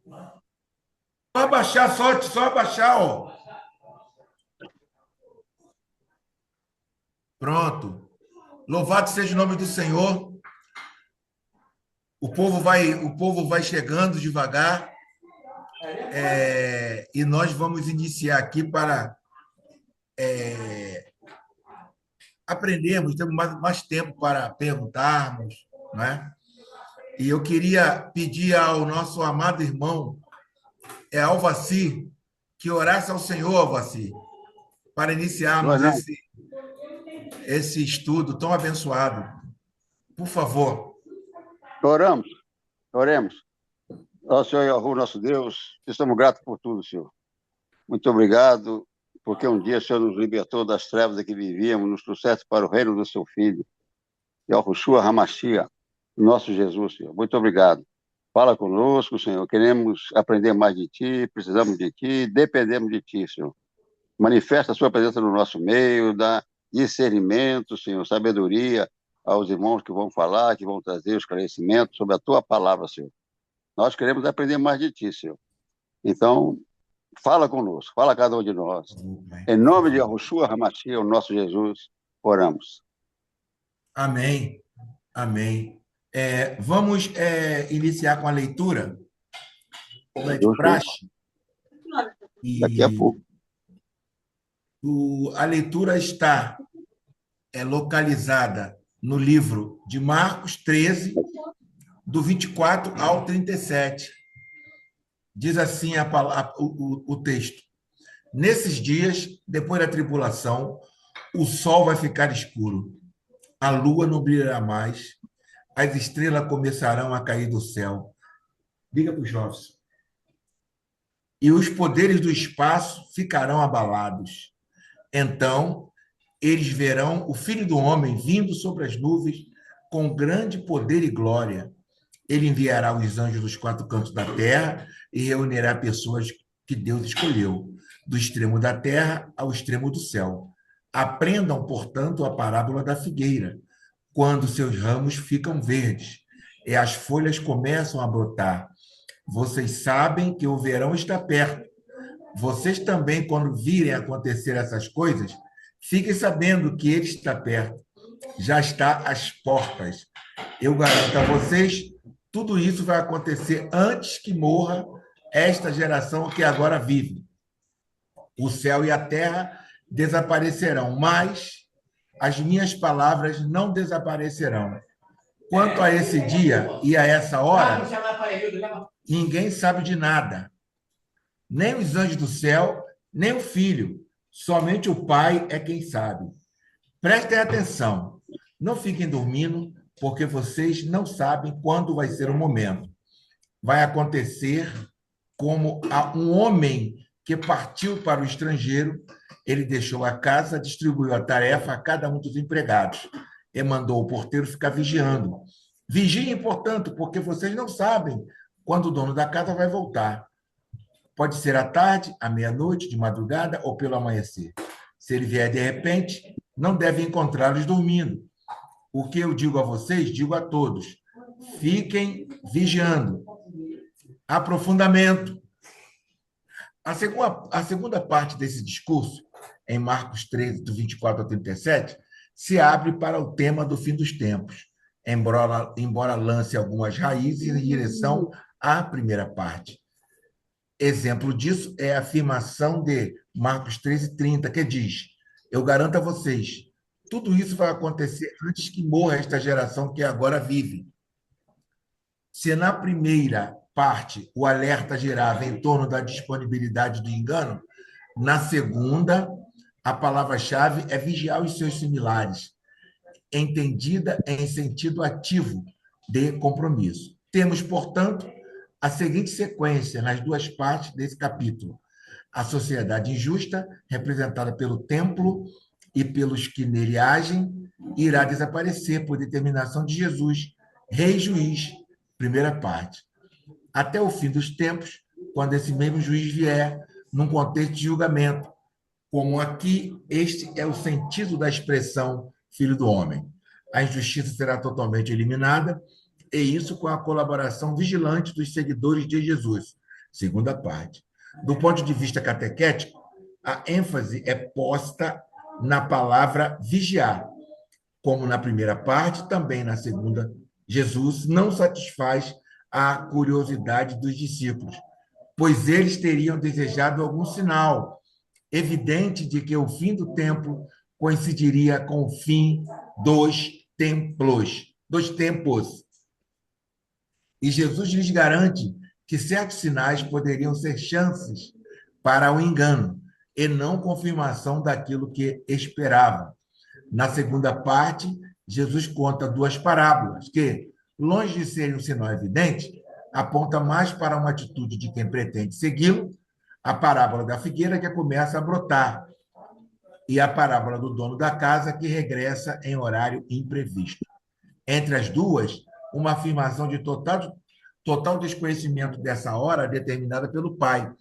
Só abaixar, só abaixar, ó. Pronto. Louvado seja o nome do Senhor. O povo vai chegando devagar, e nós vamos iniciar aqui para aprendermos, temos mais tempo para perguntarmos, né? E eu queria pedir ao nosso amado irmão, Alvaci, que orasse ao Senhor, Alvaci, para iniciarmos Oramos, esse estudo tão abençoado. Por favor. oramos, oremos. Ó Senhor Yahweh, nosso Deus, estamos gratos por tudo, Senhor. Muito obrigado, porque um dia o Senhor nos libertou das trevas em que vivíamos, nos trouxeste para o reino do seu Filho, Yahushua Hamashia, nosso Jesus, Senhor. Muito obrigado. Fala conosco, Senhor. Queremos aprender mais de Ti, precisamos de Ti, dependemos de Ti, Senhor. Manifesta a Sua presença no nosso meio, dá discernimento, Senhor, sabedoria aos irmãos que vão falar, que vão trazer o esclarecimento sobre a Tua palavra, Senhor. Nós queremos aprender mais de Ti, Senhor. Então, fala conosco, fala a cada um de nós. Em nome de Yahushua Hamashia, o nosso Jesus, oramos. Amém. Amém. Vamos iniciar com a leitura, como é de praxe. Daqui a pouco. A leitura está localizada no livro de Marcos 13, do 24 ao 37. Diz assim o texto: Nesses dias, depois da tribulação, o sol vai ficar escuro, a lua não brilhará mais, as estrelas começarão a cair do céu. Diga para os jovens. E os poderes do espaço ficarão abalados. Então, eles verão o Filho do Homem vindo sobre as nuvens com grande poder e glória. Ele enviará os anjos dos quatro cantos da terra e reunirá pessoas que Deus escolheu, do extremo da terra ao extremo do céu. Aprendam, portanto, a parábola da figueira, quando seus ramos ficam verdes e as folhas começam a brotar. Vocês sabem que o verão está perto. Vocês também, quando virem acontecer essas coisas, fiquem sabendo que ele está perto. Já está às portas. Eu garanto a vocês, tudo isso vai acontecer antes que morra esta geração que agora vive. O céu e a terra desaparecerão, mas as minhas palavras não desaparecerão. Quanto a esse dia e a essa hora, ninguém sabe de nada. Nem os anjos do céu, nem o Filho. Somente o Pai é quem sabe. Prestem atenção. Não fiquem dormindo, porque vocês não sabem quando vai ser o momento. Vai acontecer como a um homem que partiu para o estrangeiro. Ele deixou a casa, distribuiu a tarefa a cada um dos empregados e mandou o porteiro ficar vigiando. Vigiem, portanto, porque vocês não sabem quando o dono da casa vai voltar. Pode ser à tarde, à meia-noite, de madrugada ou pelo amanhecer. Se ele vier de repente, não deve encontrá-los dormindo. O que eu digo a vocês, digo a todos: fiquem vigiando. Aprofundamento. A segunda parte desse discurso, em Marcos 13, do 24 ao 37, se abre para o tema do fim dos tempos, embora lance algumas raízes em direção à primeira parte. Exemplo disso é a afirmação de Marcos 13:30, que diz: Eu garanto a vocês, tudo isso vai acontecer antes que morra esta geração que agora vive. Se na primeira parte o alerta girava em torno da disponibilidade do engano, na segunda, a palavra-chave é vigiar os seus similares, entendida em sentido ativo de compromisso. Temos, portanto, a seguinte sequência nas duas partes desse capítulo: a sociedade injusta, representada pelo templo e pelos que nele agem, irá desaparecer por determinação de Jesus, rei e juiz, primeira parte. Até o fim dos tempos, quando esse mesmo juiz vier, num contexto de julgamento, como aqui, este é o sentido da expressão filho do homem. A injustiça será totalmente eliminada, e isso com a colaboração vigilante dos seguidores de Jesus. Segunda parte. Do ponto de vista catequético, a ênfase é posta na palavra vigiar. Como na primeira parte, também na segunda, Jesus não satisfaz a curiosidade dos discípulos, pois eles teriam desejado algum sinal evidente de que o fim do templo coincidiria com o fim dos tempos. E Jesus lhes garante que certos sinais poderiam ser chances para o engano e não confirmação daquilo que esperavam. Na segunda parte, Jesus conta duas parábolas que, longe de serem um sinal evidente, aponta mais para uma atitude de quem pretende segui-lo, a parábola da figueira que começa a brotar e a parábola do dono da casa que regressa em horário imprevisto. Entre as duas, uma afirmação de total desconhecimento dessa hora determinada pelo pai.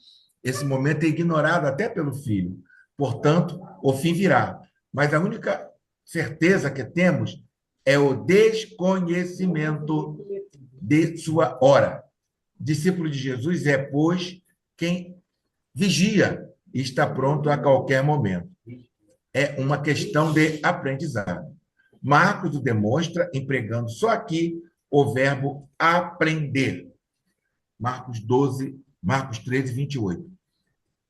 Esse momento é ignorado até pelo filho. Portanto, o fim virá. Mas a única certeza que temos é o desconhecimento de sua hora. Discípulo de Jesus é, pois, quem vigia e está pronto a qualquer momento. É uma questão de aprendizado. Marcos o demonstra empregando só aqui o verbo aprender. Marcos 13, 28.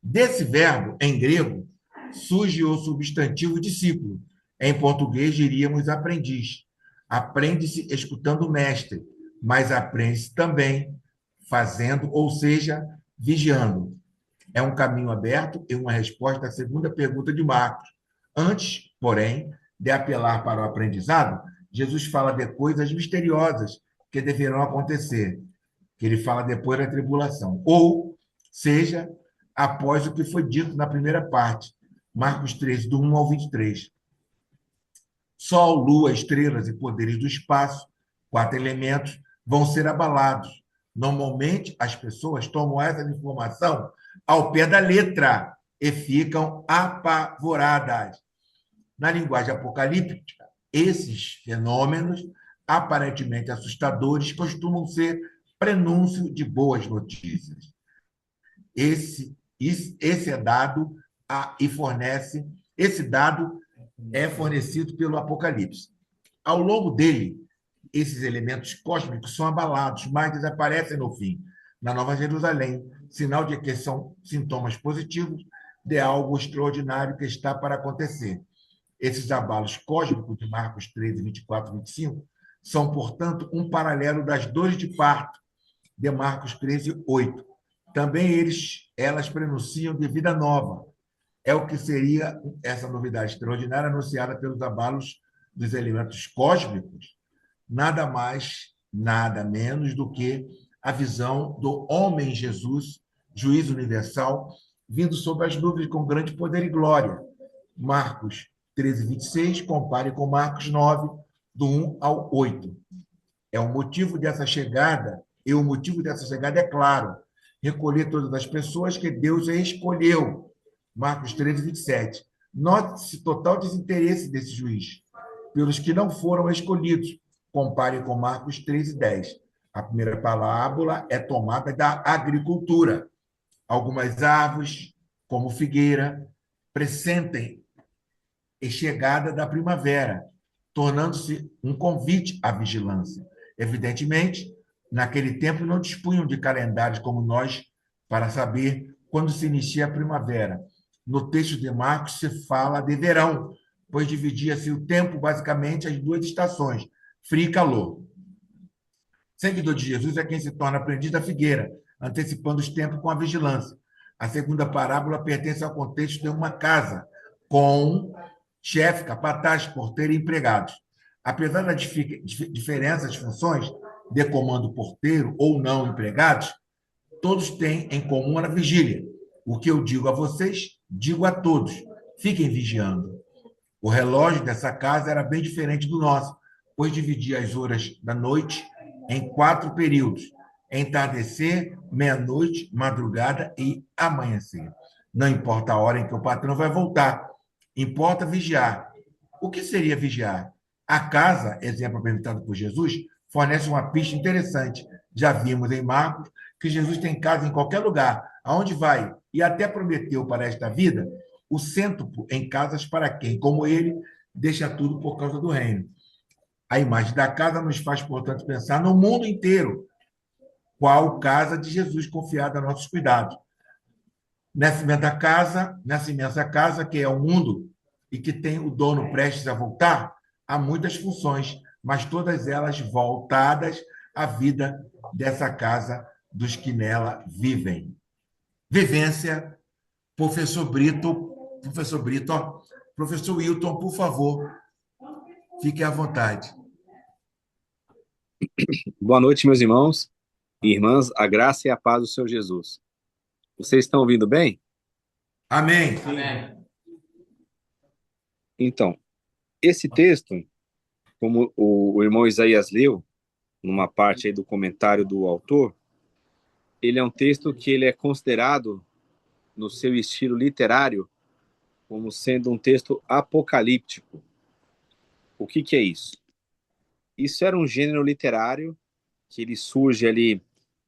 Desse verbo, em grego, surge o substantivo discípulo. Em português, diríamos aprendiz. Aprende-se escutando o mestre, mas aprende-se também fazendo, ou seja, vigiando. É um caminho aberto e uma resposta à segunda pergunta de Marcos. Antes, porém, de apelar para o aprendizado, Jesus fala de coisas misteriosas que deverão acontecer, que ele fala depois da tribulação. Ou seja, após o que foi dito na primeira parte, Marcos 13, do 1 ao 23. Sol, lua, estrelas e poderes do espaço, 4 elementos, vão ser abalados. Normalmente, as pessoas tomam essa informação ao pé da letra e ficam apavoradas. Na linguagem apocalíptica, esses fenômenos, aparentemente assustadores, costumam ser prenúncio de boas notícias. Esse é dado esse dado é fornecido pelo Apocalipse. Ao longo dele, esses elementos cósmicos são abalados, mas desaparecem no fim, na Nova Jerusalém, sinal de que são sintomas positivos de algo extraordinário que está para acontecer. Esses abalos cósmicos de Marcos 13, 24 e 25 são, portanto, um paralelo das dores de parto de Marcos 13, 8. Também elas prenunciam de vida nova. É o que seria essa novidade extraordinária anunciada pelos abalos dos elementos cósmicos, nada mais, nada menos do que a visão do homem Jesus, juiz universal, vindo sobre as nuvens com grande poder e glória. Marcos 13, 26, compare com Marcos 9, do 1 ao 8. É o motivo dessa chegada, e o motivo dessa chegada é claro, recolher todas as pessoas que Deus escolheu. Marcos 13, 27. Note-se total desinteresse desse juiz pelos que não foram escolhidos. Compare com Marcos 13, 10. A primeira parábola é tomada da agricultura. Algumas árvores, como figueira, pressentem a chegada da primavera, tornando-se um convite à vigilância. Evidentemente, naquele tempo não dispunham de calendários como nós para saber quando se inicia a primavera. No texto de Marcos se fala de verão, pois dividia-se o tempo basicamente as duas estações, frio e calor. Seguidor de Jesus é quem se torna aprendiz da figueira, antecipando os tempos com a vigilância. A segunda parábola pertence ao contexto de uma casa, com chefe, capataz, porteiro e empregados. Apesar da diferença de funções de comando porteiro ou não empregados, todos têm em comum a vigília. O que eu digo a vocês, digo a todos: fiquem vigiando. O relógio dessa casa era bem diferente do nosso, pois dividia as horas da noite em 4 períodos: entardecer, meia-noite, madrugada e amanhecer. Não importa a hora em que o patrão vai voltar, importa vigiar. O que seria vigiar? A casa, exemplo apresentado por Jesus, fornece uma pista interessante. Já vimos em Marcos que Jesus tem casa em qualquer lugar, aonde vai, e até prometeu para esta vida o cêntuplo em casas para quem, como ele, deixa tudo por causa do reino. A imagem da casa nos faz, portanto, pensar no mundo inteiro, qual casa de Jesus confiada a nossos cuidados. Nessa imensa casa que é o mundo e que tem o dono prestes a voltar, há muitas funções, mas todas elas voltadas à vida dessa casa dos que nela vivem. Vivência, professor Brito, ó, professor Wilton, por favor, fique à vontade. Boa noite, meus irmãos e irmãs, a graça e a paz do Senhor Jesus. Vocês estão ouvindo bem? Amém. Amém. Então, esse texto, como o irmão Isaías leu, numa parte aí do comentário do autor, ele é um texto que ele é considerado, no seu estilo literário, como sendo um texto apocalíptico. O que é isso? Isso era um gênero literário que ele surge ali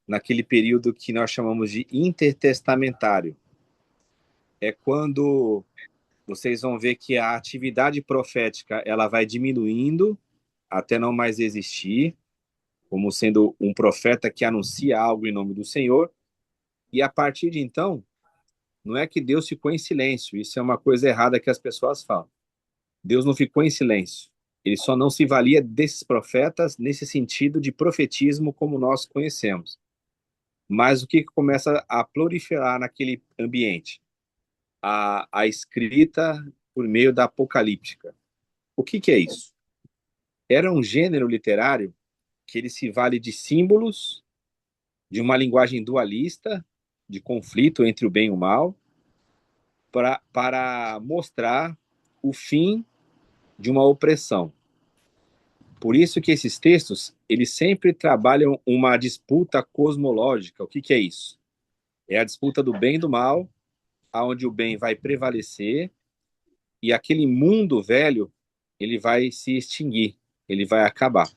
naquele período que nós chamamos de intertestamentário. É quando vocês vão ver que a atividade profética ela vai diminuindo até não mais existir, como sendo um profeta que anuncia algo em nome do Senhor. E a partir de então, não é que Deus ficou em silêncio, isso é uma coisa errada que as pessoas falam. Deus não ficou em silêncio. Ele só não se valia desses profetas nesse sentido de profetismo como nós conhecemos. Mas o que começa a proliferar naquele ambiente? A escrita por meio da apocalíptica. O que é isso? Era um gênero literário que ele se vale de símbolos, de uma linguagem dualista, de conflito entre o bem e o mal, para mostrar o fim de uma opressão. Por isso que esses textos, eles sempre trabalham uma disputa cosmológica. O que é isso? É a disputa do bem e do mal, onde o bem vai prevalecer e aquele mundo velho, ele vai se extinguir, ele vai acabar.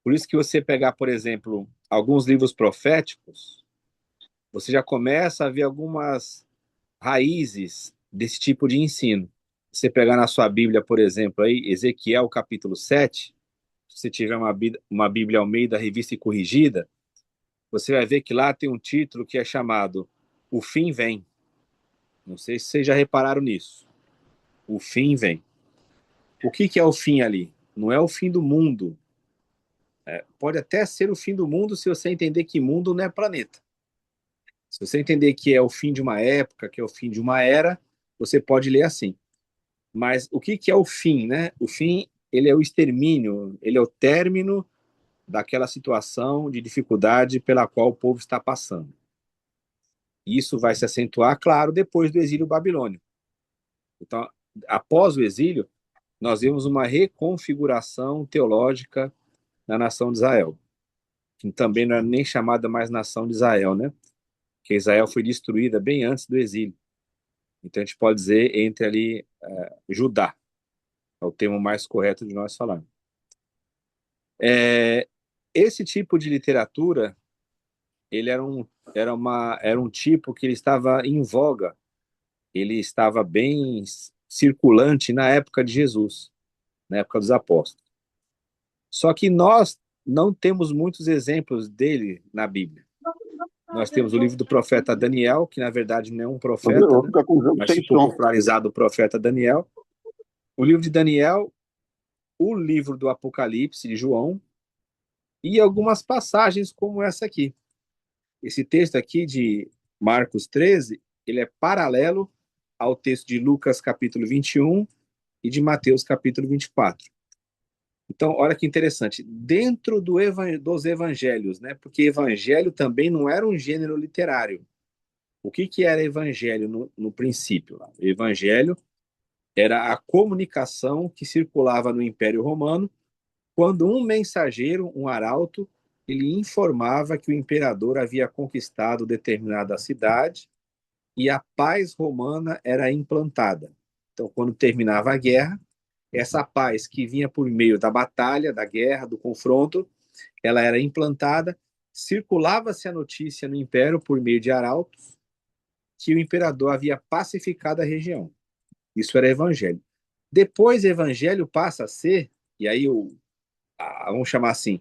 Por isso que você pegar, por exemplo, alguns livros proféticos, você já começa a ver algumas raízes desse tipo de ensino. Você pegar na sua Bíblia, por exemplo, aí, Ezequiel capítulo 7, se você tiver uma Bíblia Almeida, revista e corrigida, você vai ver que lá tem um título que é chamado O Fim Vem. Não sei se vocês já repararam nisso. O fim vem. O que é o fim ali? Não é o fim do mundo. Pode até ser o fim do mundo se você entender que mundo não é planeta. Se você entender que é o fim de uma época, que é o fim de uma era, você pode ler assim. Mas o que é o fim, né? O fim, ele é o extermínio, ele é o término daquela situação de dificuldade pela qual o povo está passando. Isso vai se acentuar, claro, depois do exílio babilônico. Então, após o exílio, nós vimos uma reconfiguração teológica na nação de Israel, que também não era nem chamada mais nação de Israel, né? Que Israel foi destruída bem antes do exílio. Então, a gente pode dizer entre ali Judá, é o termo mais correto de nós falar. Esse tipo de literatura, ele era um tipo que ele estava em voga, ele estava bem circulante na época de Jesus, na época dos apóstolos. Só que nós não temos muitos exemplos dele na Bíblia. Nós temos o livro do profeta Daniel, que na verdade não é um profeta, né? Mas ficou popularizado o profeta Daniel. O livro de Daniel, o livro do Apocalipse de João e algumas passagens como essa aqui. Esse texto aqui de Marcos 13, ele é paralelo ao texto de Lucas capítulo 21 e de Mateus capítulo 24. Então, olha que interessante, dentro dos evangelhos, né? Porque evangelho também não era um gênero literário. O que era evangelho no princípio? O evangelho era a comunicação que circulava no Império Romano quando um mensageiro, um arauto, ele informava que o imperador havia conquistado determinada cidade e a paz romana era implantada. Então, quando terminava a guerra, essa paz que vinha por meio da batalha, da guerra, do confronto, ela era implantada circulava-se a notícia no império por meio de arautos que o imperador havia pacificado a região. Isso era evangelho. Depois, o evangelho passa a ser, e aí vamos chamar assim,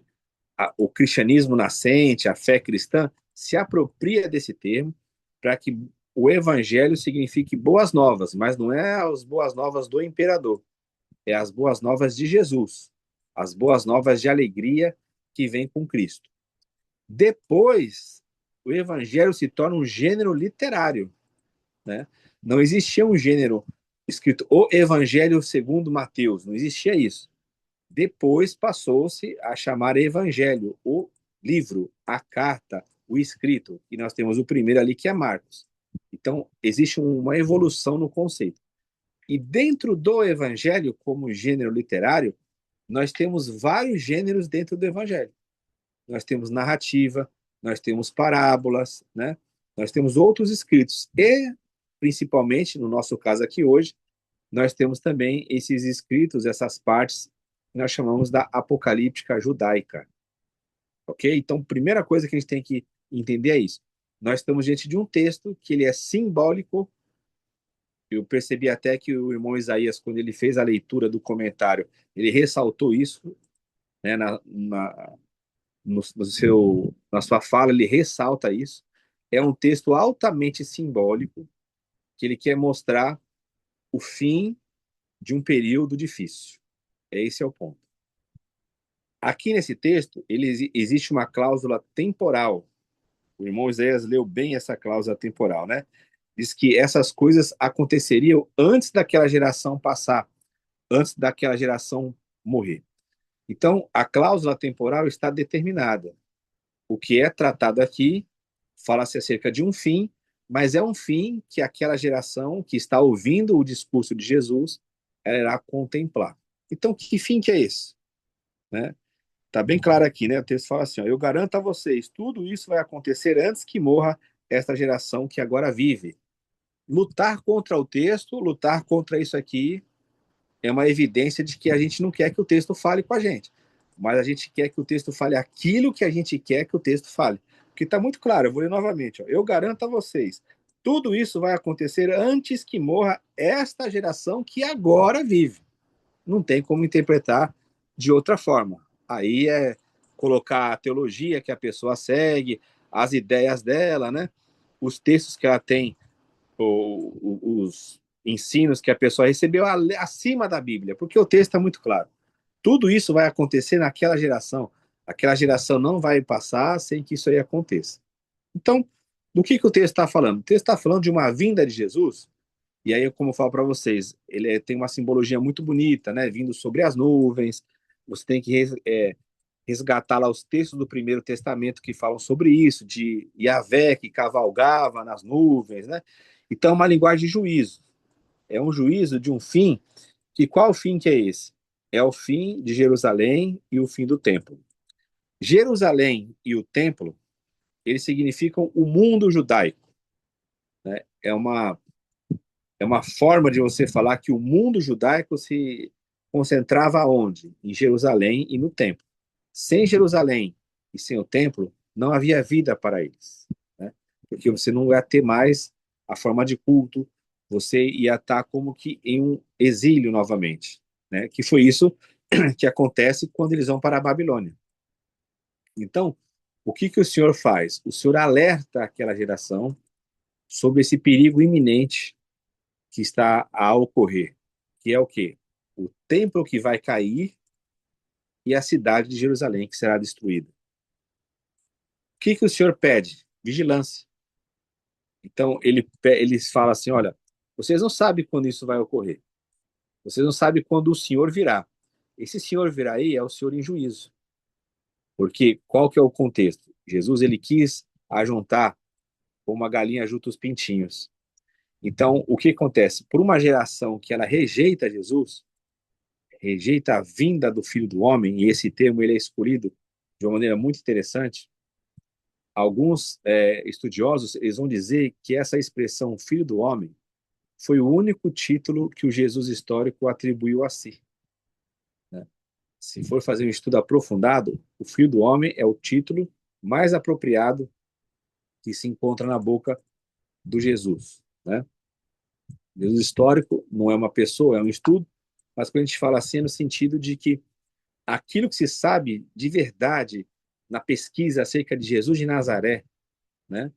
o cristianismo nascente, a fé cristã, se apropria desse termo para que o evangelho signifique boas novas, mas não é as boas novas do imperador, é as boas novas de Jesus, as boas novas de alegria que vem com Cristo. Depois, o evangelho se torna um gênero literário, né? Não existia um gênero escrito o Evangelho segundo Mateus, não existia isso. Depois passou-se a chamar Evangelho, o livro, a carta, o escrito. E nós temos o primeiro ali, que é Marcos. Então, existe uma evolução no conceito. E dentro do Evangelho, como gênero literário, nós temos vários gêneros dentro do Evangelho. Nós temos narrativa, nós temos parábolas, né? Nós temos outros escritos. E, principalmente, no nosso caso aqui hoje, nós temos também esses escritos, essas partes que nós chamamos da apocalíptica judaica. Ok? Então, primeira coisa que a gente tem que entender é isso. Nós estamos diante de um texto que ele é simbólico. Eu percebi até que o irmão Isaías, quando ele fez a leitura do comentário, ele ressaltou isso, né, na sua fala, ele ressalta isso. É um texto altamente simbólico, que ele quer mostrar o fim de um período difícil. Esse é o ponto. Aqui nesse texto, existe uma cláusula temporal. O irmão Isaías leu bem essa cláusula temporal, né? Diz que essas coisas aconteceriam antes daquela geração passar, antes daquela geração morrer. Então, a cláusula temporal está determinada. O que é tratado aqui fala-se acerca de um fim, mas é um fim que aquela geração que está ouvindo o discurso de Jesus, ela irá contemplar. Então, que fim que é esse? Né? Tá bem claro aqui, né? O texto fala assim, ó, eu garanto a vocês, tudo isso vai acontecer antes que morra esta geração que agora vive. Lutar contra o texto, lutar contra isso aqui, é uma evidência de que a gente não quer que o texto fale com a gente, mas a gente quer que o texto fale aquilo que a gente quer que o texto fale. Porque está muito claro, eu vou ler novamente. Ó, eu garanto a vocês, tudo isso vai acontecer antes que morra esta geração que agora vive. Não tem como interpretar de outra forma. Aí é colocar a teologia que a pessoa segue, as ideias dela, né? Os textos que ela tem, os ensinos que a pessoa recebeu acima da Bíblia, porque o texto está muito claro. Tudo isso vai acontecer naquela geração. Aquela geração não vai passar sem que isso aí aconteça. Então, do que o texto está falando? O texto está falando de uma vinda de Jesus, e aí, como eu falo para vocês, ele tem uma simbologia muito bonita, né? Vindo sobre as nuvens, você tem que resgatar lá os textos do Primeiro Testamento que falam sobre isso, de Yahvé que cavalgava nas nuvens, né? Então, é uma linguagem de juízo. É um juízo de um fim, que qual fim que é esse? É o fim de Jerusalém e o fim do templo. Jerusalém e o templo, eles significam o mundo judaico, né? É uma forma de você falar que o mundo judaico se concentrava onde? Em Jerusalém e no templo. Sem Jerusalém e sem o templo, não havia vida para eles, né? Porque você não ia ter mais a forma de culto, você ia estar como que em um exílio novamente, né? Que foi isso que acontece quando eles vão para a Babilônia. Então, o que o Senhor faz? O Senhor alerta aquela geração sobre esse perigo iminente que está a ocorrer, que é o quê? O templo que vai cair e a cidade de Jerusalém que será destruída. O que o Senhor pede? Vigilância. Então, ele fala assim, olha, vocês não sabem quando isso vai ocorrer. Vocês não sabem quando o Senhor virá. Esse Senhor virá aí é o Senhor em juízo. Porque qual que é o contexto? Jesus, ele quis ajuntar como uma galinha junta os pintinhos. Então, o que acontece? Por uma geração que ela rejeita Jesus, rejeita a vinda do Filho do Homem, e esse termo ele é escolhido de uma maneira muito interessante, alguns estudiosos eles vão dizer que essa expressão Filho do Homem foi o único título que o Jesus histórico atribuiu a si, né? Se for fazer um estudo aprofundado, o Filho do Homem é o título mais apropriado que se encontra na boca do Jesus, né? Jesus histórico não é uma pessoa, é um estudo, mas quando a gente fala assim é no sentido de que aquilo que se sabe de verdade na pesquisa acerca de Jesus de Nazaré, né,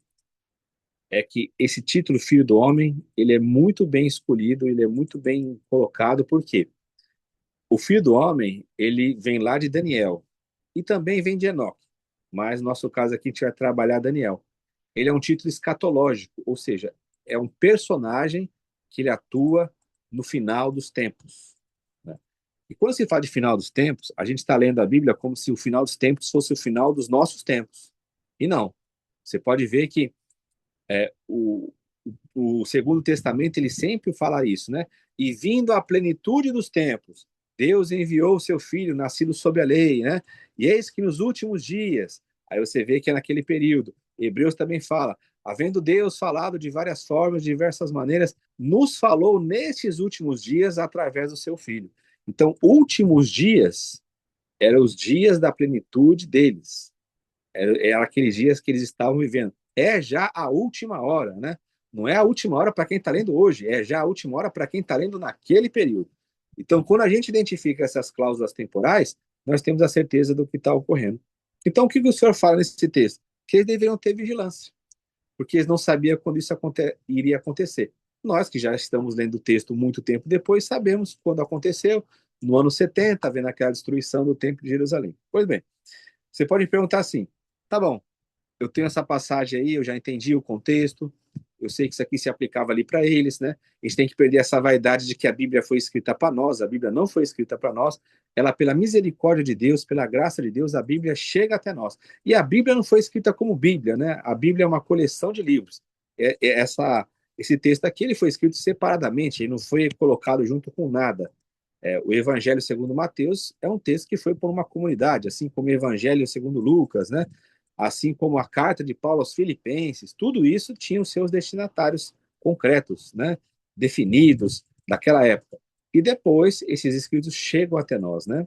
é que esse título Filho do Homem, ele é muito bem escolhido, ele é muito bem colocado, por quê? O Filho do Homem, ele vem lá de Daniel, e também vem de Enoque, mas no nosso caso aqui a gente vai trabalhar Daniel. Ele é um título escatológico, ou seja, é um personagem que ele atua no final dos tempos, né? E quando se fala de final dos tempos, a gente está lendo a Bíblia como se o final dos tempos fosse o final dos nossos tempos. E não. Você pode ver que é, o Segundo Testamento ele sempre fala isso, né? E vindo à plenitude dos tempos, Deus enviou o seu filho, nascido sob a lei, né? E eis que nos últimos dias, aí você vê que é naquele período, Hebreus também fala, havendo Deus falado de várias formas, de diversas maneiras, nos falou nestes últimos dias através do seu filho. Então, últimos dias eram os dias da plenitude deles. Era aqueles dias que eles estavam vivendo. É já a última hora, né? Não é a última hora para quem está lendo hoje, é já a última hora para quem está lendo naquele período. Então, quando a gente identifica essas cláusulas temporais, nós temos a certeza do que está ocorrendo. Então, o que o senhor fala nesse texto? Que eles deveriam ter vigilância, porque eles não sabiam quando isso iria acontecer. Nós, que já estamos lendo o texto muito tempo depois, sabemos quando aconteceu, no ano 70, vendo aquela destruição do Templo de Jerusalém. Pois bem, você pode perguntar assim, tá bom, eu tenho essa passagem aí, eu já entendi o contexto, eu sei que isso aqui se aplicava ali para eles, né? A gente tem que perder essa vaidade de que a Bíblia foi escrita para nós, a Bíblia não foi escrita para nós, ela, pela misericórdia de Deus, pela graça de Deus, a Bíblia chega até nós. E a Bíblia não foi escrita como Bíblia, né? A Bíblia é uma coleção de livros. Esse texto aqui ele foi escrito separadamente, ele não foi colocado junto com nada. O Evangelho segundo Mateus é um texto que foi por uma comunidade, assim como o Evangelho segundo Lucas, né? Assim como a carta de Paulo aos Filipenses, tudo isso tinha os seus destinatários concretos, né? Definidos daquela época. E depois esses escritos chegam até nós, né?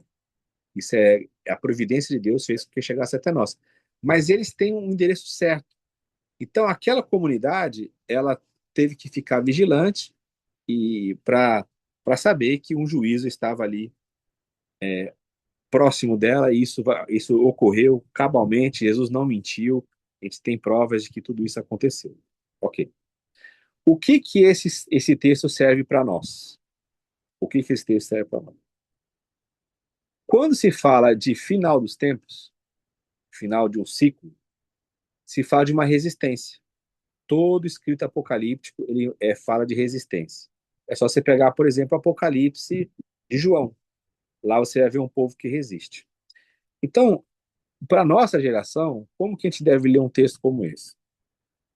Isso é a providência de Deus fez com que chegasse até nós. Mas eles têm um endereço certo. Então aquela comunidade, ela teve que ficar vigilante e para saber que um juízo estava ali próximo dela, e isso ocorreu cabalmente, Jesus não mentiu, a gente tem provas de que tudo isso aconteceu. Ok. O que esse texto serve para nós? O que esse texto serve para nós? Quando se fala de final dos tempos, final de um ciclo, se fala de uma resistência. Todo escrito apocalíptico ele fala de resistência. É só você pegar, por exemplo, o Apocalipse de João. Lá você vai ver um povo que resiste. Então, para nossa geração, como que a gente deve ler um texto como esse?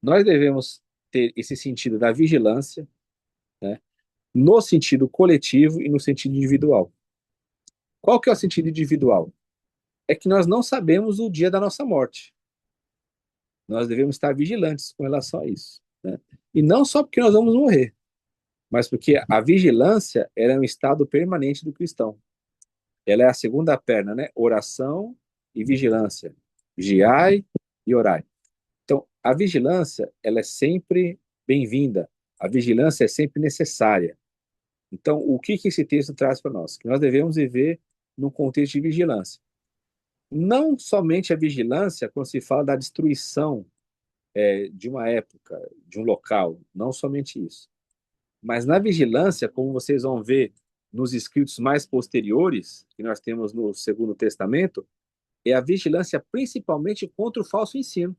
Nós devemos ter esse sentido da vigilância, né, no sentido coletivo e no sentido individual. Qual que é o sentido individual? É que nós não sabemos o dia da nossa morte. Nós devemos estar vigilantes com relação a isso, né? E não só porque nós vamos morrer, mas porque a vigilância é um estado permanente do cristão. Ela é a segunda perna, né? Oração e vigilância. Vigiai e orai. Então, a vigilância, ela é sempre bem-vinda. A vigilância é sempre necessária. Então, o que esse texto traz para nós? Que nós devemos viver num contexto de vigilância. Não somente a vigilância quando se fala da destruição de uma época, de um local, não somente isso. Mas na vigilância, como vocês vão ver nos escritos mais posteriores, que nós temos no Segundo Testamento, é a vigilância principalmente contra o falso ensino.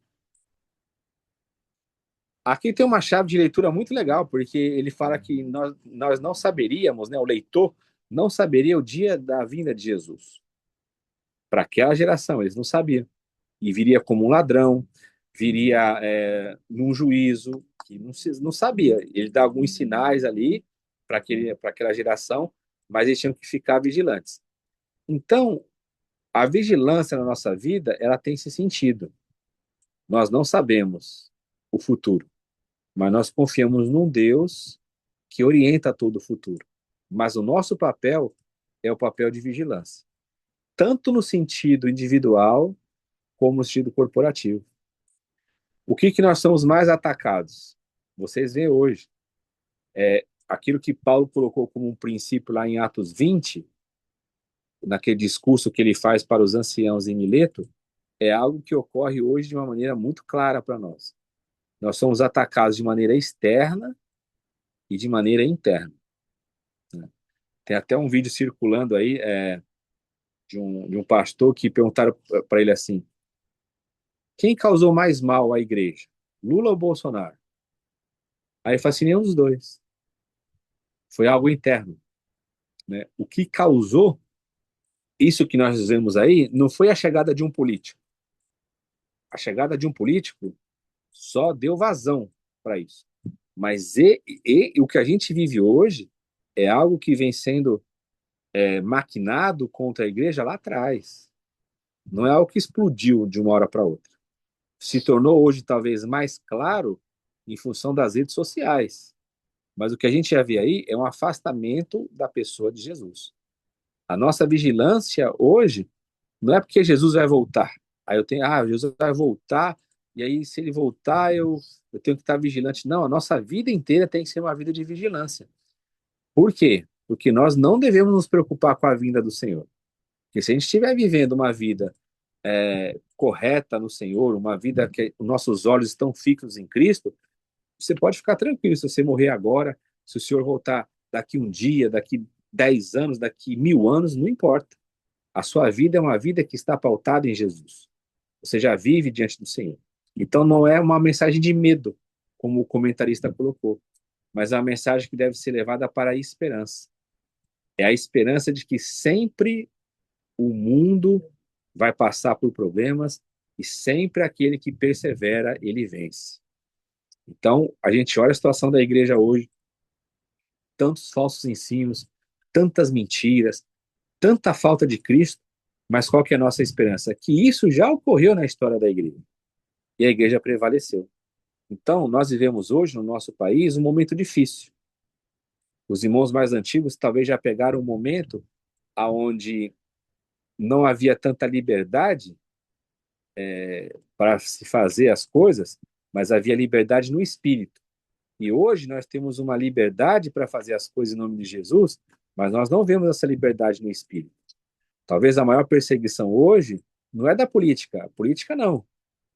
Aqui tem uma chave de leitura muito legal, porque ele fala que nós não saberíamos, né, o leitor não saberia o dia da vinda de Jesus. Para aquela geração, eles não sabiam. E viria como um ladrão, viria num juízo, que não sabia. Ele dá alguns sinais ali para aquela geração, mas eles tinham que ficar vigilantes. Então, a vigilância na nossa vida, ela tem esse sentido. Nós não sabemos o futuro, mas nós confiamos num Deus que orienta todo o futuro. Mas o nosso papel é o papel de vigilância, tanto no sentido individual, como no sentido corporativo. O que nós somos mais atacados? Vocês veem hoje. Aquilo que Paulo colocou como um princípio lá em Atos 20, naquele discurso que ele faz para os anciãos em Mileto, é algo que ocorre hoje de uma maneira muito clara para nós. Nós somos atacados de maneira externa e de maneira interna. Tem até um vídeo circulando aí de um pastor que perguntaram para ele assim: quem causou mais mal à igreja, Lula ou Bolsonaro? Aí ele fala assim: nenhum dos dois. Foi algo interno, né? O que causou isso que nós vemos aí não foi a chegada de um político. A chegada de um político só deu vazão para isso. Mas o que a gente vive hoje é algo que vem sendo maquinado contra a igreja lá atrás. Não é algo que explodiu de uma hora para outra. Se tornou hoje talvez mais claro em função das redes sociais. Mas o que a gente já vê aí é um afastamento da pessoa de Jesus. A nossa vigilância hoje não é porque Jesus vai voltar. Aí Jesus vai voltar, e aí se ele voltar, eu tenho que estar vigilante. Não, a nossa vida inteira tem que ser uma vida de vigilância. Por quê? Porque nós não devemos nos preocupar com a vinda do Senhor. Porque se a gente estiver vivendo uma vida correta no Senhor, uma vida que os nossos olhos estão fixos em Cristo, você pode ficar tranquilo se você morrer agora, se o Senhor voltar daqui um dia, daqui 10 anos, daqui 1000 anos, não importa. A sua vida é uma vida que está pautada em Jesus. Você já vive diante do Senhor. Então não é uma mensagem de medo, como o comentarista colocou, mas é uma mensagem que deve ser levada para a esperança. É a esperança de que sempre o mundo vai passar por problemas e sempre aquele que persevera, ele vence. Então, a gente olha a situação da igreja hoje, tantos falsos ensinos, tantas mentiras, tanta falta de Cristo, mas qual que é a nossa esperança? Que isso já ocorreu na história da igreja. E a igreja prevaleceu. Então, nós vivemos hoje, no nosso país, um momento difícil. Os irmãos mais antigos talvez já pegaram um momento onde não havia tanta liberdade para se fazer as coisas, mas havia liberdade no espírito. E hoje nós temos uma liberdade para fazer as coisas em nome de Jesus, mas nós não vemos essa liberdade no espírito. Talvez a maior perseguição hoje não é da política. A política não.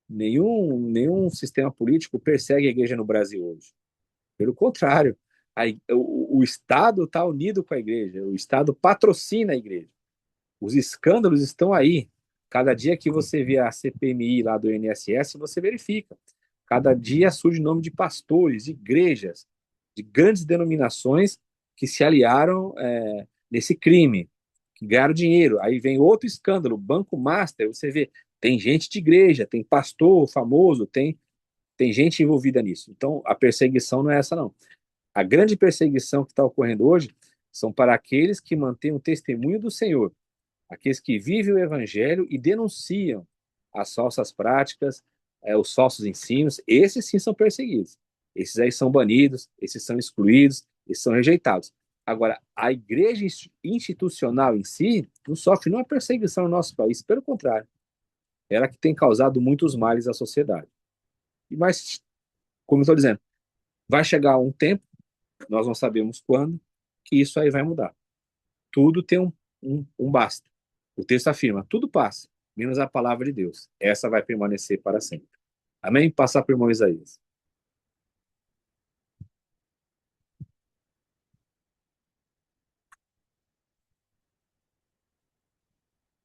Nenhum sistema político persegue a igreja no Brasil hoje. Pelo contrário, o Estado está unido com a igreja. O Estado patrocina a igreja. Os escândalos estão aí. Cada dia que você vê a CPMI lá do INSS, você verifica. Cada dia surge o nome de pastores, de igrejas, de grandes denominações que se aliaram nesse crime, que ganharam dinheiro. Aí vem outro escândalo, Banco Master, você vê, tem gente de igreja, tem pastor famoso, tem gente envolvida nisso. Então, a perseguição não é essa, não. A grande perseguição que está ocorrendo hoje são para aqueles que mantêm o testemunho do Senhor, aqueles que vivem o evangelho e denunciam as falsas práticas, os falsos ensinos. Esses sim são perseguidos. Esses aí são banidos, esses são excluídos, esses são rejeitados. Agora, a igreja institucional em si não sofre nenhuma perseguição no nosso país, pelo contrário. Ela que tem causado muitos males à sociedade. Mas, como eu estou dizendo, vai chegar um tempo, nós não sabemos quando, que isso aí vai mudar. Tudo tem um basta. O texto afirma, tudo passa, menos a palavra de Deus. Essa vai permanecer para sempre. Amém? Passar por irmão Isaías.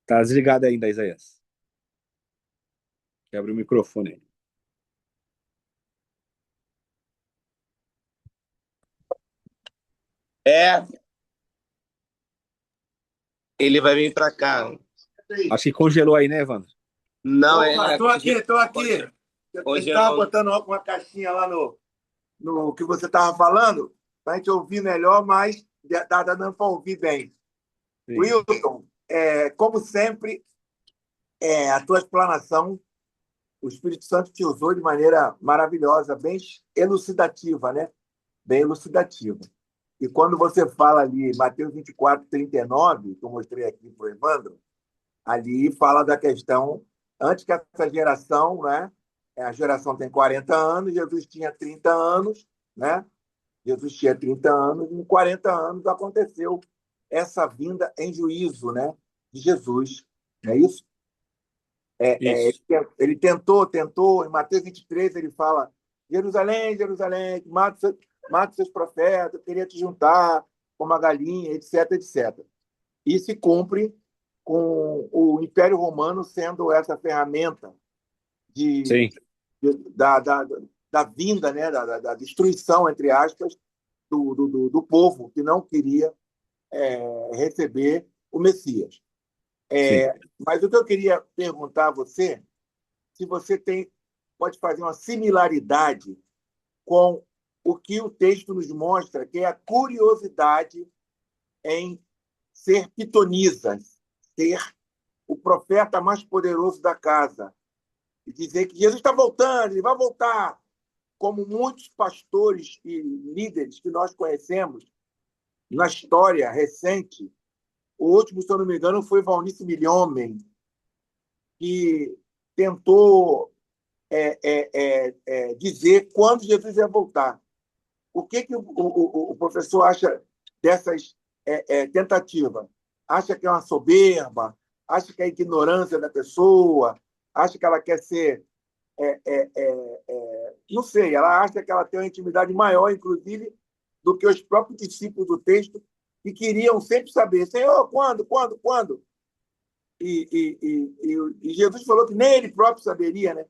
Tá desligado ainda, Isaías. Abre o microfone aí. Ele vai vir para cá. Acho que congelou aí, né, Evandro? Não, Tô aqui. Hoje Você estava botando uma caixinha lá no que você estava falando, para a gente ouvir melhor, mas está dando para ouvir bem. Sim. Wilton, como sempre, a tua explanação, o Espírito Santo te usou de maneira maravilhosa, bem elucidativa, né? Bem elucidativa. E quando você fala ali, Mateus 24, 39, que eu mostrei aqui para o Evandro, ali fala da questão antes que essa geração, né? A geração tem 40 anos, Jesus tinha 30 anos, né? Jesus tinha 30 anos, e em 40 anos aconteceu essa vinda em juízo, né? De Jesus. Não é isso? Isso. Ele tentou, em Mateus 23, ele fala: Jerusalém, Jerusalém, mata seus profetas, eu queria te juntar como uma galinha, etc, etc. E se cumpre com o Império Romano sendo essa ferramenta de, Sim, da vinda, né, da destruição, entre aspas, do povo que não queria receber o Messias. sim. Mas o que eu queria perguntar a você, se você pode fazer uma similaridade com o que o texto nos mostra, que é a curiosidade em ser pitonisa, ser o profeta mais poderoso da casa, e dizer que Jesus está voltando, ele vai voltar, como muitos pastores e líderes que nós conhecemos na história recente. O último, se eu não me engano, foi Valnice Milhomem, que tentou dizer quando Jesus ia voltar. O que o professor acha dessas tentativas? Acha que é uma soberba? Acha que é a ignorância da pessoa? Acha que ela quer ser... não sei, ela acha que ela tem uma intimidade maior, inclusive, do que os próprios discípulos do texto, que queriam sempre saber: Senhor, quando, quando, quando? E Jesus falou que nem ele próprio saberia, né?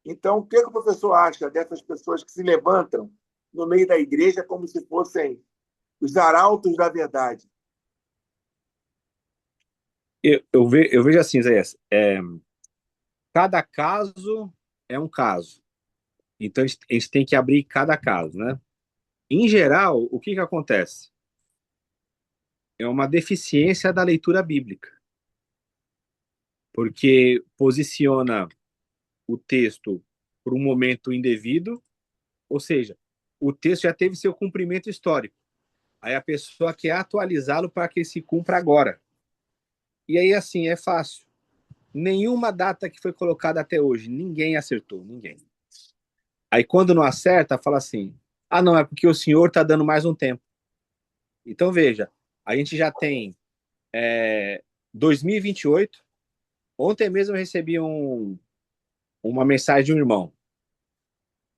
Então, o que o professor acha dessas pessoas que se levantam no meio da igreja como se fossem os arautos da verdade? Eu vejo assim, Isaías, cada caso é um caso. Então, a gente tem que abrir cada caso, né? Em geral, o que acontece? É uma deficiência da leitura bíblica, porque posiciona o texto por um momento indevido, ou seja, o texto já teve seu cumprimento histórico. Aí a pessoa quer atualizá-lo para que se cumpra agora. E aí, assim, é fácil. Nenhuma data que foi colocada até hoje, ninguém acertou, ninguém. Aí quando não acerta, fala assim: ah, não, é porque o senhor está dando mais um tempo. Então veja, a gente já tem 2028. Ontem mesmo eu recebi uma mensagem de um irmão.